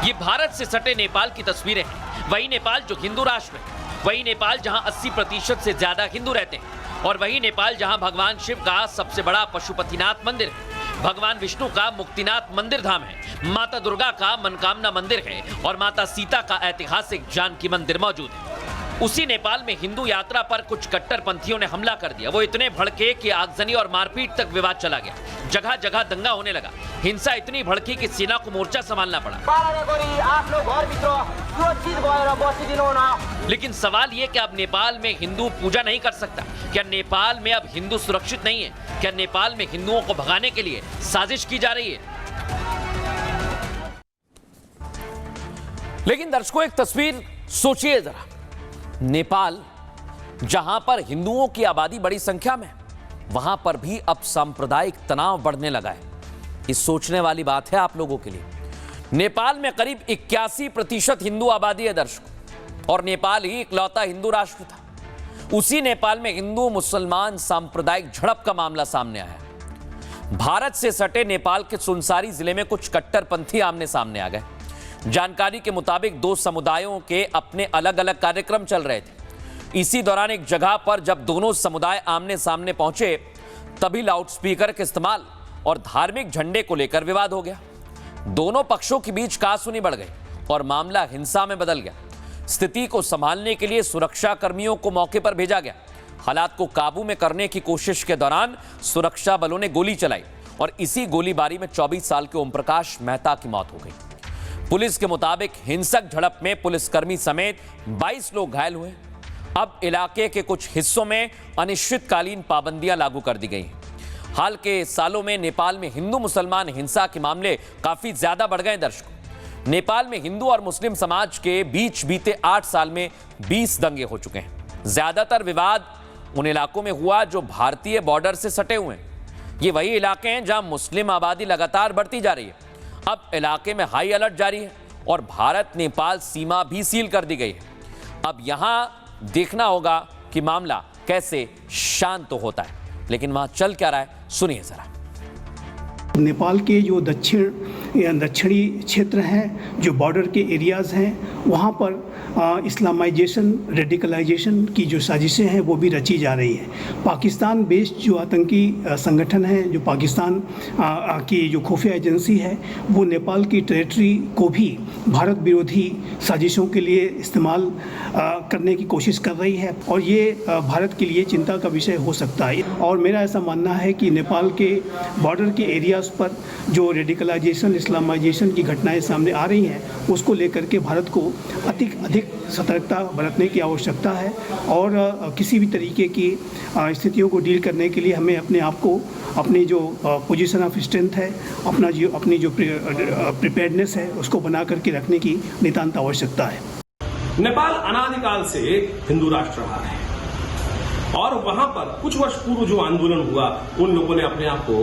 ये भारत से सटे नेपाल की तस्वीरें हैं। वही नेपाल जो हिंदू राष्ट्र है, वही नेपाल जहां 80% से ज्यादा हिंदू रहते हैं, और वही नेपाल जहां भगवान शिव का सबसे बड़ा पशुपतिनाथ मंदिर है, भगवान विष्णु का मुक्तिनाथ मंदिर धाम है, माता दुर्गा का मनकामना मंदिर है, और माता सीता का ऐतिहासिक जानकी मंदिर मौजूद है। उसी नेपाल में हिंदू यात्रा पर कुछ कट्टरपंथियों ने हमला कर दिया। वो इतने भड़के कि आगजनी और मारपीट तक विवाद चला गया, जगह जगह दंगा होने लगा। हिंसा इतनी भड़की कि सेना को मोर्चा संभालना पड़ा। लेकिन सवाल ये कि अब नेपाल में हिंदू पूजा नहीं कर सकता? क्या नेपाल में अब हिंदू सुरक्षित नहीं है? क्या नेपाल में हिंदुओं को भगाने के लिए साजिश की जा रही है? लेकिन दर्शकों, एक तस्वीर सोचिए जरा, नेपाल जहां पर हिंदुओं की आबादी बड़ी संख्या में, वहां पर भी अब सांप्रदायिक तनाव बढ़ने लगा है। ये सोचने वाली बात है आप लोगों के लिए। नेपाल में करीब 81% हिंदू आबादी है दर्शकों, और नेपाल ही इकलौता हिंदू राष्ट्र था। उसी नेपाल में हिंदू मुसलमान सांप्रदायिक झड़प का मामला सामने आया। भारत से सटे नेपाल के सुनसारी जिले में कुछ कट्टरपंथी आमने सामने आ गए। जानकारी के मुताबिक दो समुदायों के अपने अलग अलग कार्यक्रम चल रहे थे। इसी दौरान एक जगह पर जब दोनों समुदाय आमने सामने पहुंचे, तभी लाउडस्पीकर के इस्तेमाल और धार्मिक झंडे को लेकर विवाद हो गया। दोनों पक्षों के बीच कहासुनी बढ़ गई और मामला हिंसा में बदल गया। स्थिति को संभालने के लिए सुरक्षा कर्मियों को मौके पर भेजा गया। हालात को काबू में करने की कोशिश के दौरान सुरक्षा बलों ने गोली चलाई और इसी गोलीबारी में 24 साल के ओम प्रकाश मेहता की मौत हो गई। पुलिस के मुताबिक हिंसक झड़प में पुलिसकर्मी समेत 22 लोग घायल हुए। अब इलाके के कुछ हिस्सों में अनिश्चितकालीन पाबंदियां लागू कर दी गई हैं। हाल के सालों में नेपाल में हिंदू मुसलमान हिंसा के मामले काफी ज्यादा बढ़ गए दर्शकों। नेपाल में हिंदू और मुस्लिम समाज के बीच बीते 8 साल में 20 दंगे हो चुके हैं। ज्यादातर विवाद उन इलाकों में हुआ जो भारतीय बॉर्डर से सटे हुए हैं। ये वही इलाके हैं जहां मुस्लिम आबादी लगातार बढ़ती जा रही है। अब इलाके में हाई अलर्ट जारी है और भारत नेपाल सीमा भी सील कर दी गई है। अब यहां देखना होगा कि मामला कैसे शांत होता है, लेकिन वहां चल क्या रहा है सुनिए जरा। नेपाल के जो दक्षिण दक्षिणी क्षेत्र हैं, जो बॉर्डर के एरियाज़ हैं, वहाँ पर इस्लामाइजेशन, रेडिकलाइजेशन की जो साजिशें हैं वो भी रची जा रही है। पाकिस्तान बेस्ड जो आतंकी संगठन हैं, जो पाकिस्तान की जो खुफिया एजेंसी है, वो नेपाल की टेरिटरी को भी भारत विरोधी साजिशों के लिए इस्तेमाल करने की कोशिश कर रही है, और ये भारत के लिए चिंता का विषय हो सकता है। और मेरा ऐसा मानना है कि नेपाल के बॉर्डर के एरियाज़ पर जो रेडिकलाइजेशन, इस्लामाइजेशन की घटनाएं सामने आ रही हैं, उसको लेकर के भारत को अधिक सतर्कता बरतने की आवश्यकता है, और किसी भी तरीके की स्थितियों को डील करने के लिए हमें अपने आप को, अपनी जो पोजीशन ऑफ स्ट्रेंथ है, अपनी जो प्रिपेयर्डनेस है, उसको बना करके रखने की नितांत आवश्यकता है। नेपाल अनादिकाल से हिंदू राष्ट्र रहा है, और वहां पर कुछ वर्ष पूर्व जो आंदोलन हुआ, उन लोगों ने अपने आप को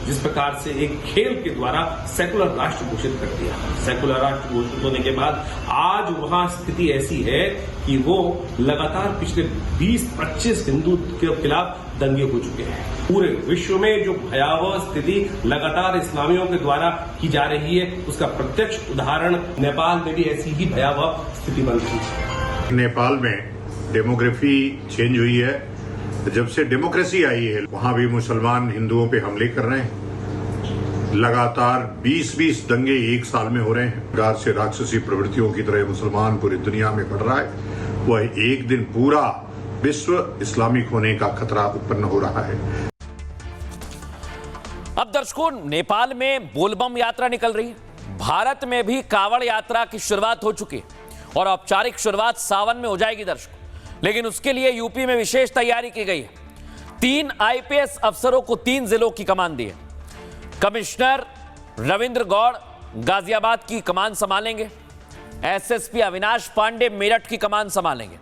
जिस प्रकार से एक खेल के द्वारा सेकुलर राष्ट्र घोषित कर दिया। सेकुलर राष्ट्र घोषित होने के बाद आज वहां स्थिति ऐसी है कि वो लगातार पिछले 20-25 हिंदू के खिलाफ दंगे हो चुके हैं। पूरे विश्व में जो भयावह स्थिति लगातार इस्लामियों के द्वारा की जा रही है, उसका प्रत्यक्ष उदाहरण नेपाल में भी ऐसी ही भयावह स्थिति बन रही है। नेपाल में डेमोग्राफी चेंज हुई है। जब से डेमोक्रेसी आई है, वहां भी मुसलमान हिंदुओं पे हमले कर रहे हैं। लगातार 20-20 दंगे एक साल में हो रहे हैं। प्रकार से राक्षसी प्रवृत्तियों की तरह मुसलमान पूरी दुनिया में बढ़ रहा है। वह एक दिन पूरा विश्व इस्लामिक होने का खतरा उत्पन्न हो रहा है। अब दर्शकों, नेपाल में बोलबम यात्रा निकल रही है। भारत में भी कांवड़ यात्रा की शुरुआत हो चुकी है, और औपचारिक शुरुआत सावन में हो जाएगी दर्शकों। लेकिन उसके लिए यूपी में विशेष तैयारी की गई है। 3 आईपीएस अफसरों को 3 जिलों की कमान दी है। कमिश्नर रविंद्र गौड़ गाजियाबाद की कमान संभालेंगे, एसएसपी अविनाश पांडे मेरठ की कमान संभालेंगे,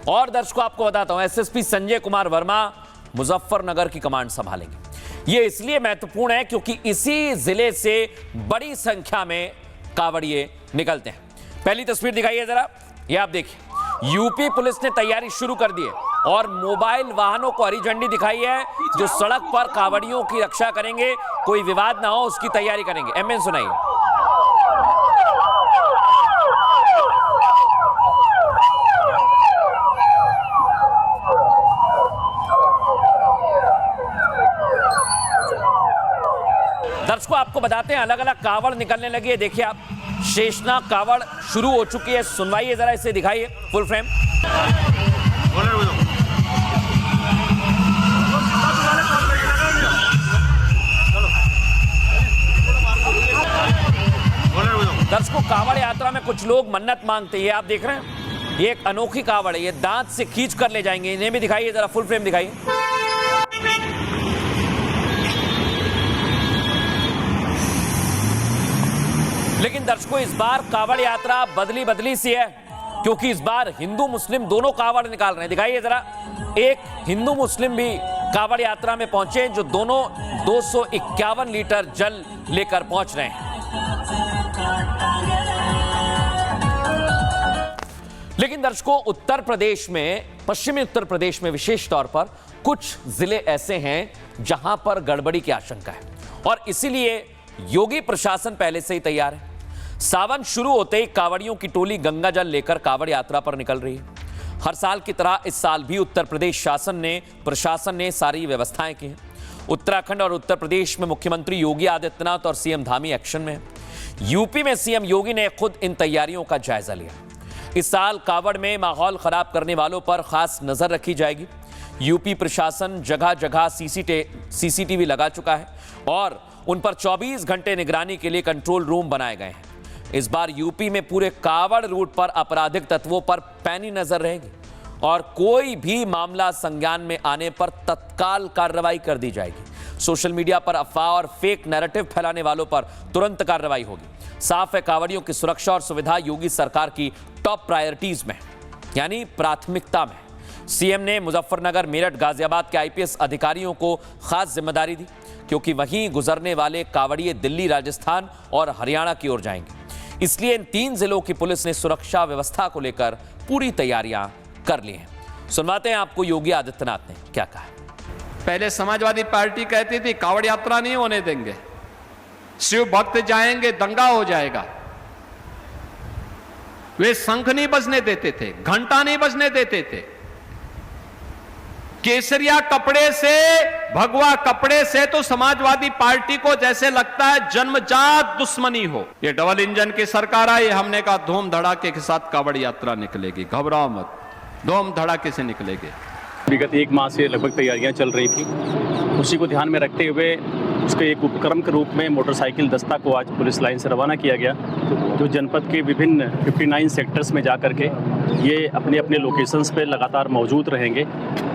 और दर्शकों आपको बताता हूं, एसएसपी संजय कुमार वर्मा मुजफ्फरनगर की कमान संभालेंगे। यह इसलिए महत्वपूर्ण है क्योंकि इसी जिले से बड़ी संख्या में कांवड़िए निकलते हैं। पहली तस्वीर दिखाइए जरा, यह आप देखिए। यूपी पुलिस ने तैयारी शुरू कर दी है, और मोबाइल वाहनों को हरी झंडी दिखाई है, जो सड़क पर कांवड़ियों की रक्षा करेंगे, कोई विवाद ना हो उसकी तैयारी करेंगे। एमएन सुनाइए। दर्शकों आपको बताते हैं, अलग अलग कांवड़ निकलने लगी है। देखिए आप, शेषनाग कांवड़ शुरू हो चुकी है। सुनवाइए जरा, इसे दिखाइए फुल फ्रेम। दर्शकों, कांवड़ यात्रा में कुछ लोग मन्नत मांगते हैं, आप देख रहे हैं। ये एक अनोखी कांवड़ है, ये दांत से खींच कर ले जाएंगे। इन्हें भी दिखाइए जरा, फुल फ्रेम दिखाइए। लेकिन दर्शकों, इस बार कांवड़ यात्रा बदली सी है, क्योंकि इस बार हिंदू मुस्लिम दोनों कांवड़ निकाल रहे हैं। दिखाइए जरा, एक हिंदू मुस्लिम भी कांवड़ यात्रा में पहुंचे, जो दोनों 251 लीटर जल लेकर पहुंच रहे हैं। लेकिन दर्शकों, उत्तर प्रदेश में, पश्चिमी उत्तर प्रदेश में विशेष तौर पर कुछ जिले ऐसे हैं जहां पर गड़बड़ी की आशंका है, और इसीलिए योगी प्रशासन पहले से ही तैयार है। सावन शुरू होते ही कांवड़ियों की टोली गंगा जल लेकर कांवड़ यात्रा पर निकल रही है। हर साल की तरह इस साल भी उत्तर प्रदेश प्रशासन ने सारी व्यवस्थाएं की हैं। उत्तराखंड और उत्तर प्रदेश में मुख्यमंत्री योगी आदित्यनाथ और सीएम धामी एक्शन में है। यूपी में सीएम योगी ने खुद इन तैयारियों का जायजा लिया। इस साल कांवड़ में माहौल खराब करने वालों पर खास नजर रखी जाएगी। यूपी प्रशासन जगह जगह सीसीटीवी लगा चुका है, और उन पर 24 घंटे निगरानी के लिए कंट्रोल रूम बनाए गए हैं। इस बार यूपी में पूरे कांवड़ रूट पर आपराधिक तत्वों पर पैनी नजर रहेगी, और कोई भी मामला संज्ञान में आने पर तत्काल कार्रवाई कर दी जाएगी। सोशल मीडिया पर अफवाह और फेक नैरेटिव फैलाने वालों पर तुरंत कार्रवाई होगी। साफ है, कांवड़ियों की सुरक्षा और सुविधा योगी सरकार की टॉप प्रायोरिटीज में, यानी प्राथमिकता में। सीएम ने मुजफ्फरनगर, मेरठ, गाजियाबाद के आईपीएस अधिकारियों को खास जिम्मेदारी दी, क्योंकि वहीं गुजरने वाले कांवड़िए दिल्ली, राजस्थान और हरियाणा की ओर जाएंगे। इसलिए इन 3 जिलों की पुलिस ने सुरक्षा व्यवस्था को लेकर पूरी तैयारियां कर ली हैं। सुनवाते हैं आपको योगी आदित्यनाथ ने क्या कहा। पहले समाजवादी पार्टी कहती थी कांवड़ यात्रा नहीं होने देंगे, शिव भक्त जाएंगे दंगा हो जाएगा। वे शंख नहीं बजने देते थे, घंटा नहीं बजने देते थे। केसरिया कपड़े से, भगवा कपड़े से तो समाजवादी पार्टी को जैसे लगता है जन्मजात दुश्मनी हो। ये डबल इंजन की सरकार आई, हमने कहा धूम धड़ाके के साथ कावड़ यात्रा निकलेगी, घबराओ मत, धूम धड़ाके से निकलेगी। विगत 1 माह से लगभग तैयारियां चल रही थी। उसी को ध्यान में रखते हुए उसके एक उपक्रम के रूप में मोटरसाइकिल दस्ता को आज पुलिस लाइन से रवाना किया गया, जो जनपद के विभिन्न 59 सेक्टर्स में जाकर के ये अपने अपने लोकेशंस पे लगातार मौजूद रहेंगे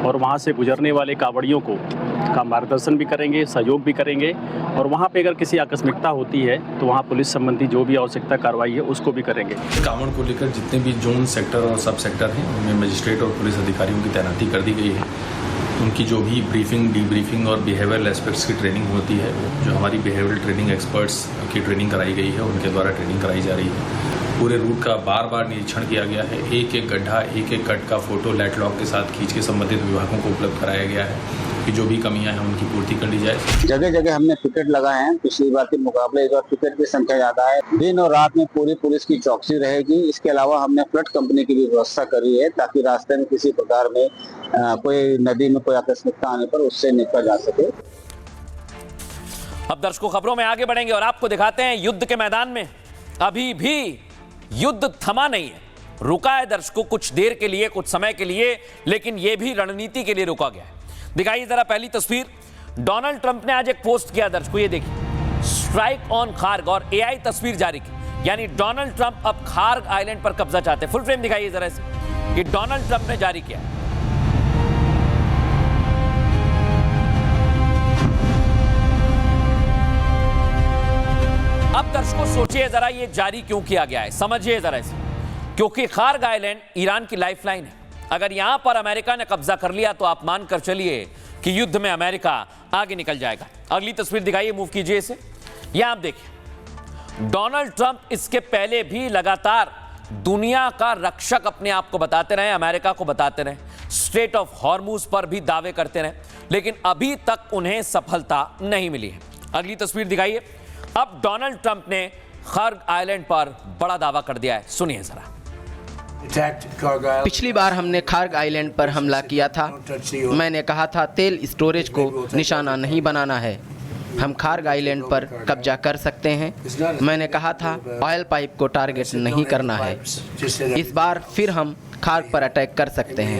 और वहाँ से गुजरने वाले कांवड़ियों का मार्गदर्शन भी करेंगे, सहयोग भी करेंगे और वहाँ पे अगर किसी आकस्मिकता होती है तो वहाँ पुलिस संबंधी जो भी आवश्यकता कार्रवाई है उसको भी करेंगे। कांवड़ को लेकर जितने भी जोन, सेक्टर और सब सेक्टर हैं उनमें मजिस्ट्रेट और पुलिस अधिकारियों की तैनाती कर दी गई है। उनकी जो भी ब्रीफिंग, डीब्रीफिंग और बिहेवियरल एस्पेक्ट्स की ट्रेनिंग होती है, जो हमारी बिहेवियरल ट्रेनिंग एक्सपर्ट्स की ट्रेनिंग कराई गई है, उनके द्वारा ट्रेनिंग कराई जा रही है। पूरे रूट का बार बार निरीक्षण किया गया है। एक एक गड्ढा, एक एक कट का फोटो लैटलॉक के साथ खींच के संबंधित विभागों को उपलब्ध कराया गया है कि जो भी कमियां हैं उनकी पूर्ति कर ली जाए। जगह जगह हमने पिकेट लगाए हैं। पिछली बार के मुकाबले इस बार पिकेट की संख्या ज्यादा है। दिन और रात में पूरी पुलिस की चौकसी रहेगी। इसके अलावा हमने फ्लड कंपनी की भी व्यवस्था करी है ताकि रास्ते में किसी प्रकार में कोई नदी में कोई आकस्मिकता आने पर उससे निपटा जा सके। अब दर्शकों खबरों में आगे बढ़ेंगे और आपको दिखाते हैं युद्ध के मैदान में अभी भी युद्ध थमा नहीं है, रुका है दर्शकों कुछ देर के लिए, कुछ समय के लिए, लेकिन यह भी रणनीति के लिए रुका गया है। दिखाइए जरा पहली तस्वीर। डोनाल्ड ट्रंप ने आज एक पोस्ट किया दर्शकों, ये देखिए, स्ट्राइक ऑन खार्ग, और एआई तस्वीर जारी की, यानी डोनाल्ड ट्रंप अब खार्ग आइलैंड पर कब्जा चाहते हैं। फुल फ्रेम दिखाइए जरा इसे, ये डोनाल्ड ट्रंप ने जारी किया। अब दर्शकों सोचिए जरा ये जारी क्यों किया गया है, समझिए जरा इसे। क्योंकि खार्ग आइलैंड ईरान की लाइफलाइन है। अगर यहां पर अमेरिका ने कब्जा कर लिया तो आप मानकर चलिए कि युद्ध में अमेरिका आगे निकल जाएगा। अगली तस्वीर दिखाइए, मूव कीजिए इसे। यहां आप देखिए, डोनाल्ड ट्रंप इसके पहले भी लगातार दुनिया का रक्षक अपने आप को बताते रहे, अमेरिका को बताते रहे, स्ट्रेट ऑफ हॉर्मुज पर भी दावे करते रहे, लेकिन अभी तक उन्हें सफलता नहीं मिली है। अगली तस्वीर दिखाइए। अब डोनाल्ड ट्रंप ने खार्ग आइलैंड पर बड़ा दावा कर दिया है, सुनिए जरा। पिछली बार हमने खार्ग आइलैंड पर हमला किया था। मैंने कहा था तेल स्टोरेज को निशाना नहीं बनाना है, हम खार्ग आइलैंड पर कब्जा कर सकते हैं। मैंने कहा था ऑयल पाइप को टारगेट नहीं करना है। इस बार फिर हम खार्ग पर अटैक कर सकते हैं।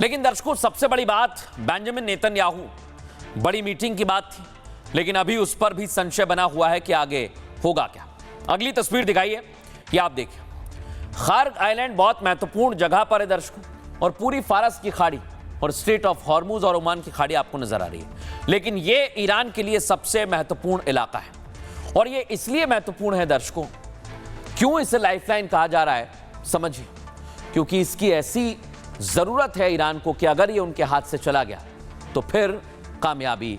लेकिन दर्शकों सबसे बड़ी बात बेंजामिन नेतन्याहू, बड़ी मीटिंग की बात थी, लेकिन अभी उस पर भी संशय बना हुआ है कि आगे होगा क्या। अगली तस्वीर दिखाइए, ये आप देखिए, खार्ग आइलैंड बहुत महत्वपूर्ण जगह पर है दर्शकों, और पूरी फारस की खाड़ी और स्ट्रेट ऑफ हॉर्मुज और ओमान की खाड़ी आपको नजर आ रही है। लेकिन ये ईरान के लिए सबसे महत्वपूर्ण इलाका है, और ये इसलिए महत्वपूर्ण है दर्शकों, क्यों इसे लाइफलाइन कहा जा रहा है समझिए। क्योंकि इसकी ऐसी जरूरत है ईरान को कि अगर ये उनके हाथ से चला गया तो फिर कामयाबी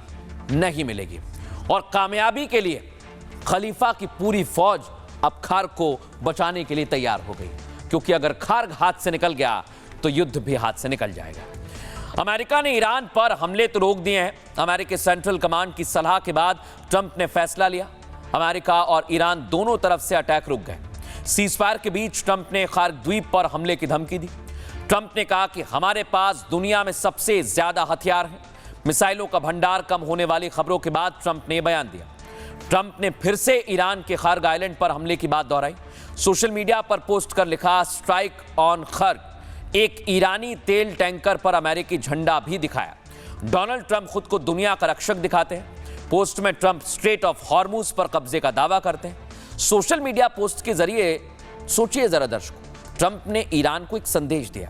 नहीं मिलेगी, और कामयाबी के लिए खलीफा की पूरी फौज अब खार्ग को बचाने के लिए तैयार हो गई, क्योंकि अगर खार्ग हाथ से निकल गया तो युद्ध भी हाथ से निकल जाएगा। अमेरिका ने ईरान पर हमले तो रोक दिए हैं। अमेरिकी सेंट्रल कमांड की सलाह के बाद ट्रंप ने फैसला लिया, अमेरिका और ईरान दोनों तरफ से अटैक रुक गए। सीजफायर के बीच ट्रंप ने खार्ग द्वीप पर हमले की धमकी दी। ट्रंप ने कहा कि हमारे पास दुनिया में सबसे ज्यादा हथियार हैं। मिसाइलों का भंडार कम होने वाली खबरों के बाद ट्रंप ने बयान दिया। ट्रंप ने फिर से ईरान के खार्ग आइलैंड पर हमले की बात दोहराई। सोशल मीडिया पर पोस्ट कर लिखा, स्ट्राइक ऑन खार्ग। एक ईरानी तेल टैंकर पर अमेरिकी झंडा भी दिखाया। डोनाल्ड ट्रंप खुद को दुनिया का रक्षक दिखाते हैं। पोस्ट में ट्रंप स्ट्रेट ऑफ हॉर्मुज पर कब्जे का दावा करते हैं। सोशल मीडिया पोस्ट के जरिए सोचिए जरा दर्शकों, ट्रंप ने ईरान को एक संदेश दिया।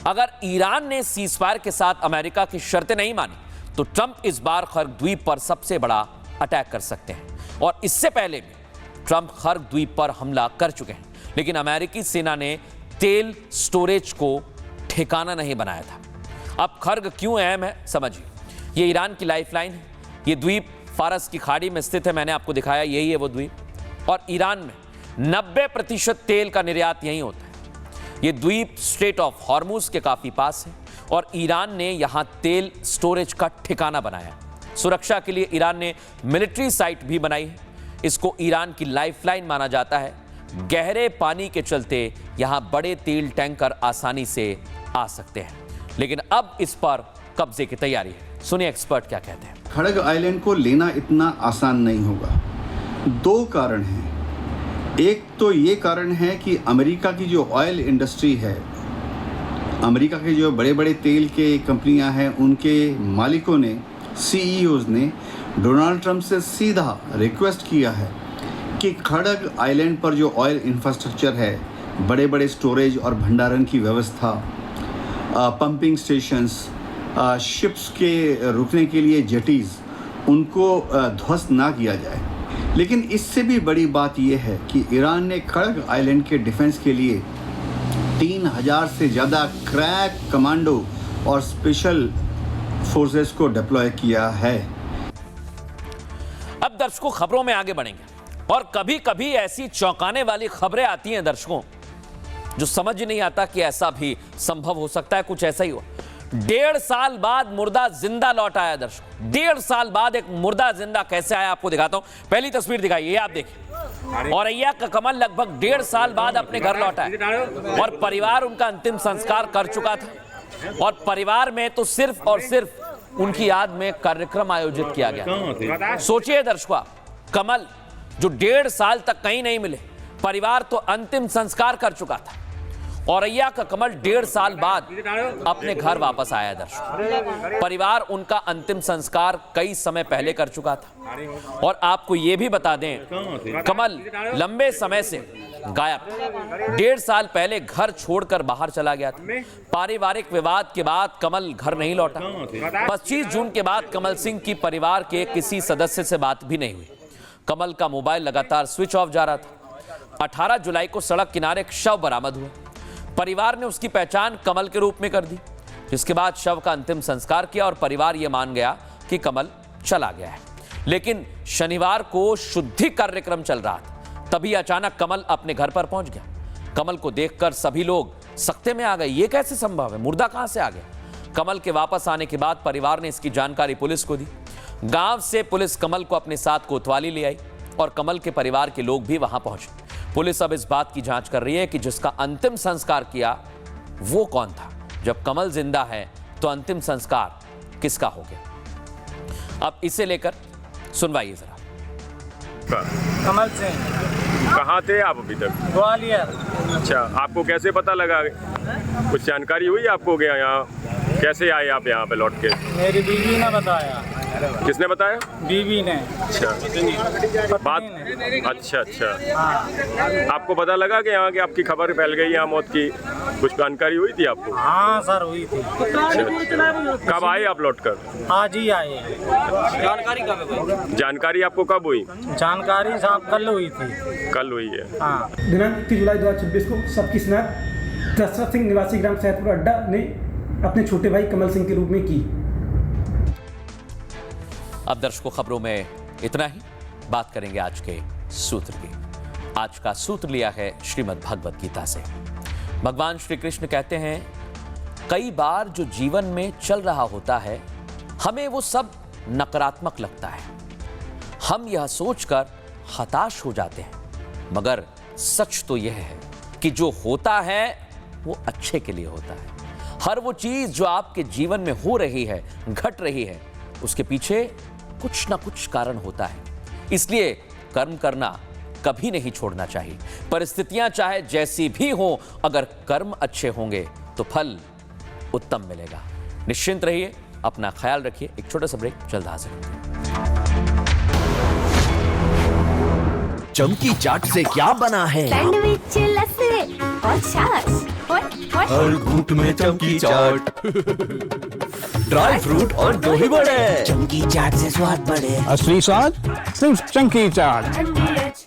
अगर ईरान ने सीजफायर के साथ अमेरिका की शर्तें नहीं मानी तो ट्रंप इस बार खार्ग द्वीप पर सबसे बड़ा अटैक कर सकते हैं, और इससे पहले भी ट्रंप खार्ग द्वीप पर हमला कर चुके हैं, लेकिन अमेरिकी सेना ने तेल स्टोरेज को ठिकाना नहीं बनाया था। अब खार्ग क्यों अहम है समझिए। ये ईरान की लाइफलाइन है। ये द्वीप फारस की खाड़ी में स्थित है, मैंने आपको दिखाया यही है वो द्वीप, और ईरान में 90% तेल का निर्यात यहीं होता है। ये द्वीप स्ट्रेट ऑफ हॉर्मुज के काफी पास है और ईरान ने यहां तेल स्टोरेज का ठिकाना बनाया है। सुरक्षा के लिए ईरान ने मिलिट्री साइट भी बनाई है। इसको ईरान की लाइफलाइन माना जाता है। गहरे पानी के चलते यहां बड़े तेल टैंकर आसानी से आ सकते हैं, लेकिन अब इस पर कब्जे की तैयारी है। सुनिए एक्सपर्ट क्या कहते हैं। खड़ग आइलैंड को लेना इतना आसान नहीं होगा। 2 कारण हैं। एक तो ये कारण है कि अमेरिका की जो ऑयल इंडस्ट्री है, अमेरिका के जो बड़े बड़े तेल के कंपनियां हैं, उनके मालिकों ने, सीईओज ने डोनाल्ड ट्रंप से सीधा रिक्वेस्ट किया है कि खड़ग आइलैंड पर जो ऑयल इंफ्रास्ट्रक्चर है, बड़े बड़े स्टोरेज और भंडारण की व्यवस्था, पंपिंग स्टेशंस, शिप्स के रुकने के लिए जेटीज़, उनको ध्वस्त ना किया जाए। लेकिन इससे भी बड़ी बात यह है कि ईरान ने खड़ग आइलैंड के डिफेंस के लिए 3000 से ज़्यादा क्रैक कमांडो और स्पेशल फोर्सेस को डिप्लॉय किया है। अब दर्शकों खबरों में आगे बढ़ेंगे और कभी कभी ऐसी चौंकाने वाली खबरें आती हैं दर्शकों, जो समझ नहीं आता कि ऐसा भी संभव हो सकता है। कुछ ऐसा ही हुआ। 1.5 साल बाद मुर्दा जिंदा लौट आया दर्शकों। 1.5 साल बाद एक मुर्दा जिंदा कैसे आया आपको दिखाता हूं। पहली तस्वीर दिखाई, ये आप देखिए। औरैया का कमल लगभग 1.5 साल बाद अपने घर लौटा है और परिवार उनका अंतिम संस्कार कर चुका था और परिवार में तो सिर्फ और सिर्फ उनकी याद में कार्यक्रम आयोजित किया गया। सोचिए दर्शकों, कमल जो 1.5 साल तक कहीं नहीं मिले, परिवार तो अंतिम संस्कार कर चुका था। औरैया का कमल 1.5 साल बाद अपने घर वापस आया दर्शकों। परिवार उनका अंतिम संस्कार कई समय पहले कर चुका था और आपको यह भी बता दें, कमल लंबे समय से गायब, 1.5 साल पहले घर छोड़कर बाहर चला गया था। पारिवारिक विवाद के बाद कमल घर नहीं लौटा। 25 जून के बाद कमल सिंह की परिवार के किसी सदस्य से बात भी नहीं हुई। कमल का मोबाइल लगातार स्विच ऑफ जा रहा था। 18 जुलाई को सड़क किनारे एक शव बरामद हुआ। परिवार ने उसकी पहचान कमल के रूप में कर दी, जिसके बाद शव का अंतिम संस्कार किया और परिवार यह मान गया कि कमल चला गया है। लेकिन शनिवार को शुद्धि कार्यक्रम चल रहा था, तभी अचानक कमल अपने घर पर पहुंच गया। कमल को देखकर सभी लोग सकते में आ गए। ये कैसे संभव है, मुर्दा कहां से आ गया। कमल के वापस आने के बाद परिवार ने इसकी जानकारी पुलिस को दी। गांव से पुलिस कमल को अपने साथ कोतवाली ले आई और कमल के परिवार के लोग भी वहां पहुंचे। पुलिस अब इस बात की जांच कर रही है कि जिसका अंतिम संस्कार किया वो कौन था। जब कमल जिंदा है तो अंतिम संस्कार किसका हो गया, अब इसे लेकर सुनवाइए जरा। कमल सिंह। कहाँ थे आप अभी तक? ग्वालियर। अच्छा, आपको कैसे पता लगा, कुछ जानकारी हुई आपको गया यहाँ? कैसे आए आप यहाँ पे लौट के? मेरी बीवी ने बताया। किसने बताया? बीवी ने। अच्छा बात, अच्छा अच्छा। आपको पता लगा कि यहाँ की आपकी खबर फैल गई यहाँ मौत की, कुछ जानकारी हुई थी आपको? हाँ सर हुई थी। अच्छा। कब आए आप लौट कर? आज ही आए। जानकारी कब हुई? जानकारी आपको कब हुई? जानकारी साहब कल हुई थी। कल हुई है। हाँ। दिनांक 30 जुलाई 2026 को सबकी स्नैप दशरथ सिंह निवासी ग्राम सैदपुर अड्डा ने अपने छोटे भाई कमल सिंह के रूप में की। अब दर्शकों खबरों में इतना ही। बात करेंगे आज के सूत्र की। आज का सूत्र लिया है श्रीमद् भगवत गीता से। भगवान श्री कृष्ण कहते हैं, कई बार जो जीवन में चल रहा होता है हमें वो सब नकारात्मक लगता है। हम यह सोचकर हताश हो जाते हैं, मगर सच तो यह है कि जो होता है वो अच्छे के लिए होता है। हर वो चीज जो आपके जीवन में हो रही है, घट रही है, उसके पीछे कुछ ना कुछ कारण होता है। इसलिए कर्म करना कभी नहीं छोड़ना चाहिए। परिस्थितियां चाहे जैसी भी हो, अगर कर्म अच्छे होंगे तो फल उत्तम मिलेगा। निश्चिंत रहिए, अपना ख्याल रखिए। एक छोटा सा ब्रेक, जल्द हाजिर होंगे। चमकी चाट से क्या बना है? सैंडविच, लस्सी और छाछ और हर घूंट में चमकी चाट। ड्राई फ्रूट और दही बड़े। चमकी चाट से स्वाद बढ़े। असली स्वाद सिर्फ चमकी चाट।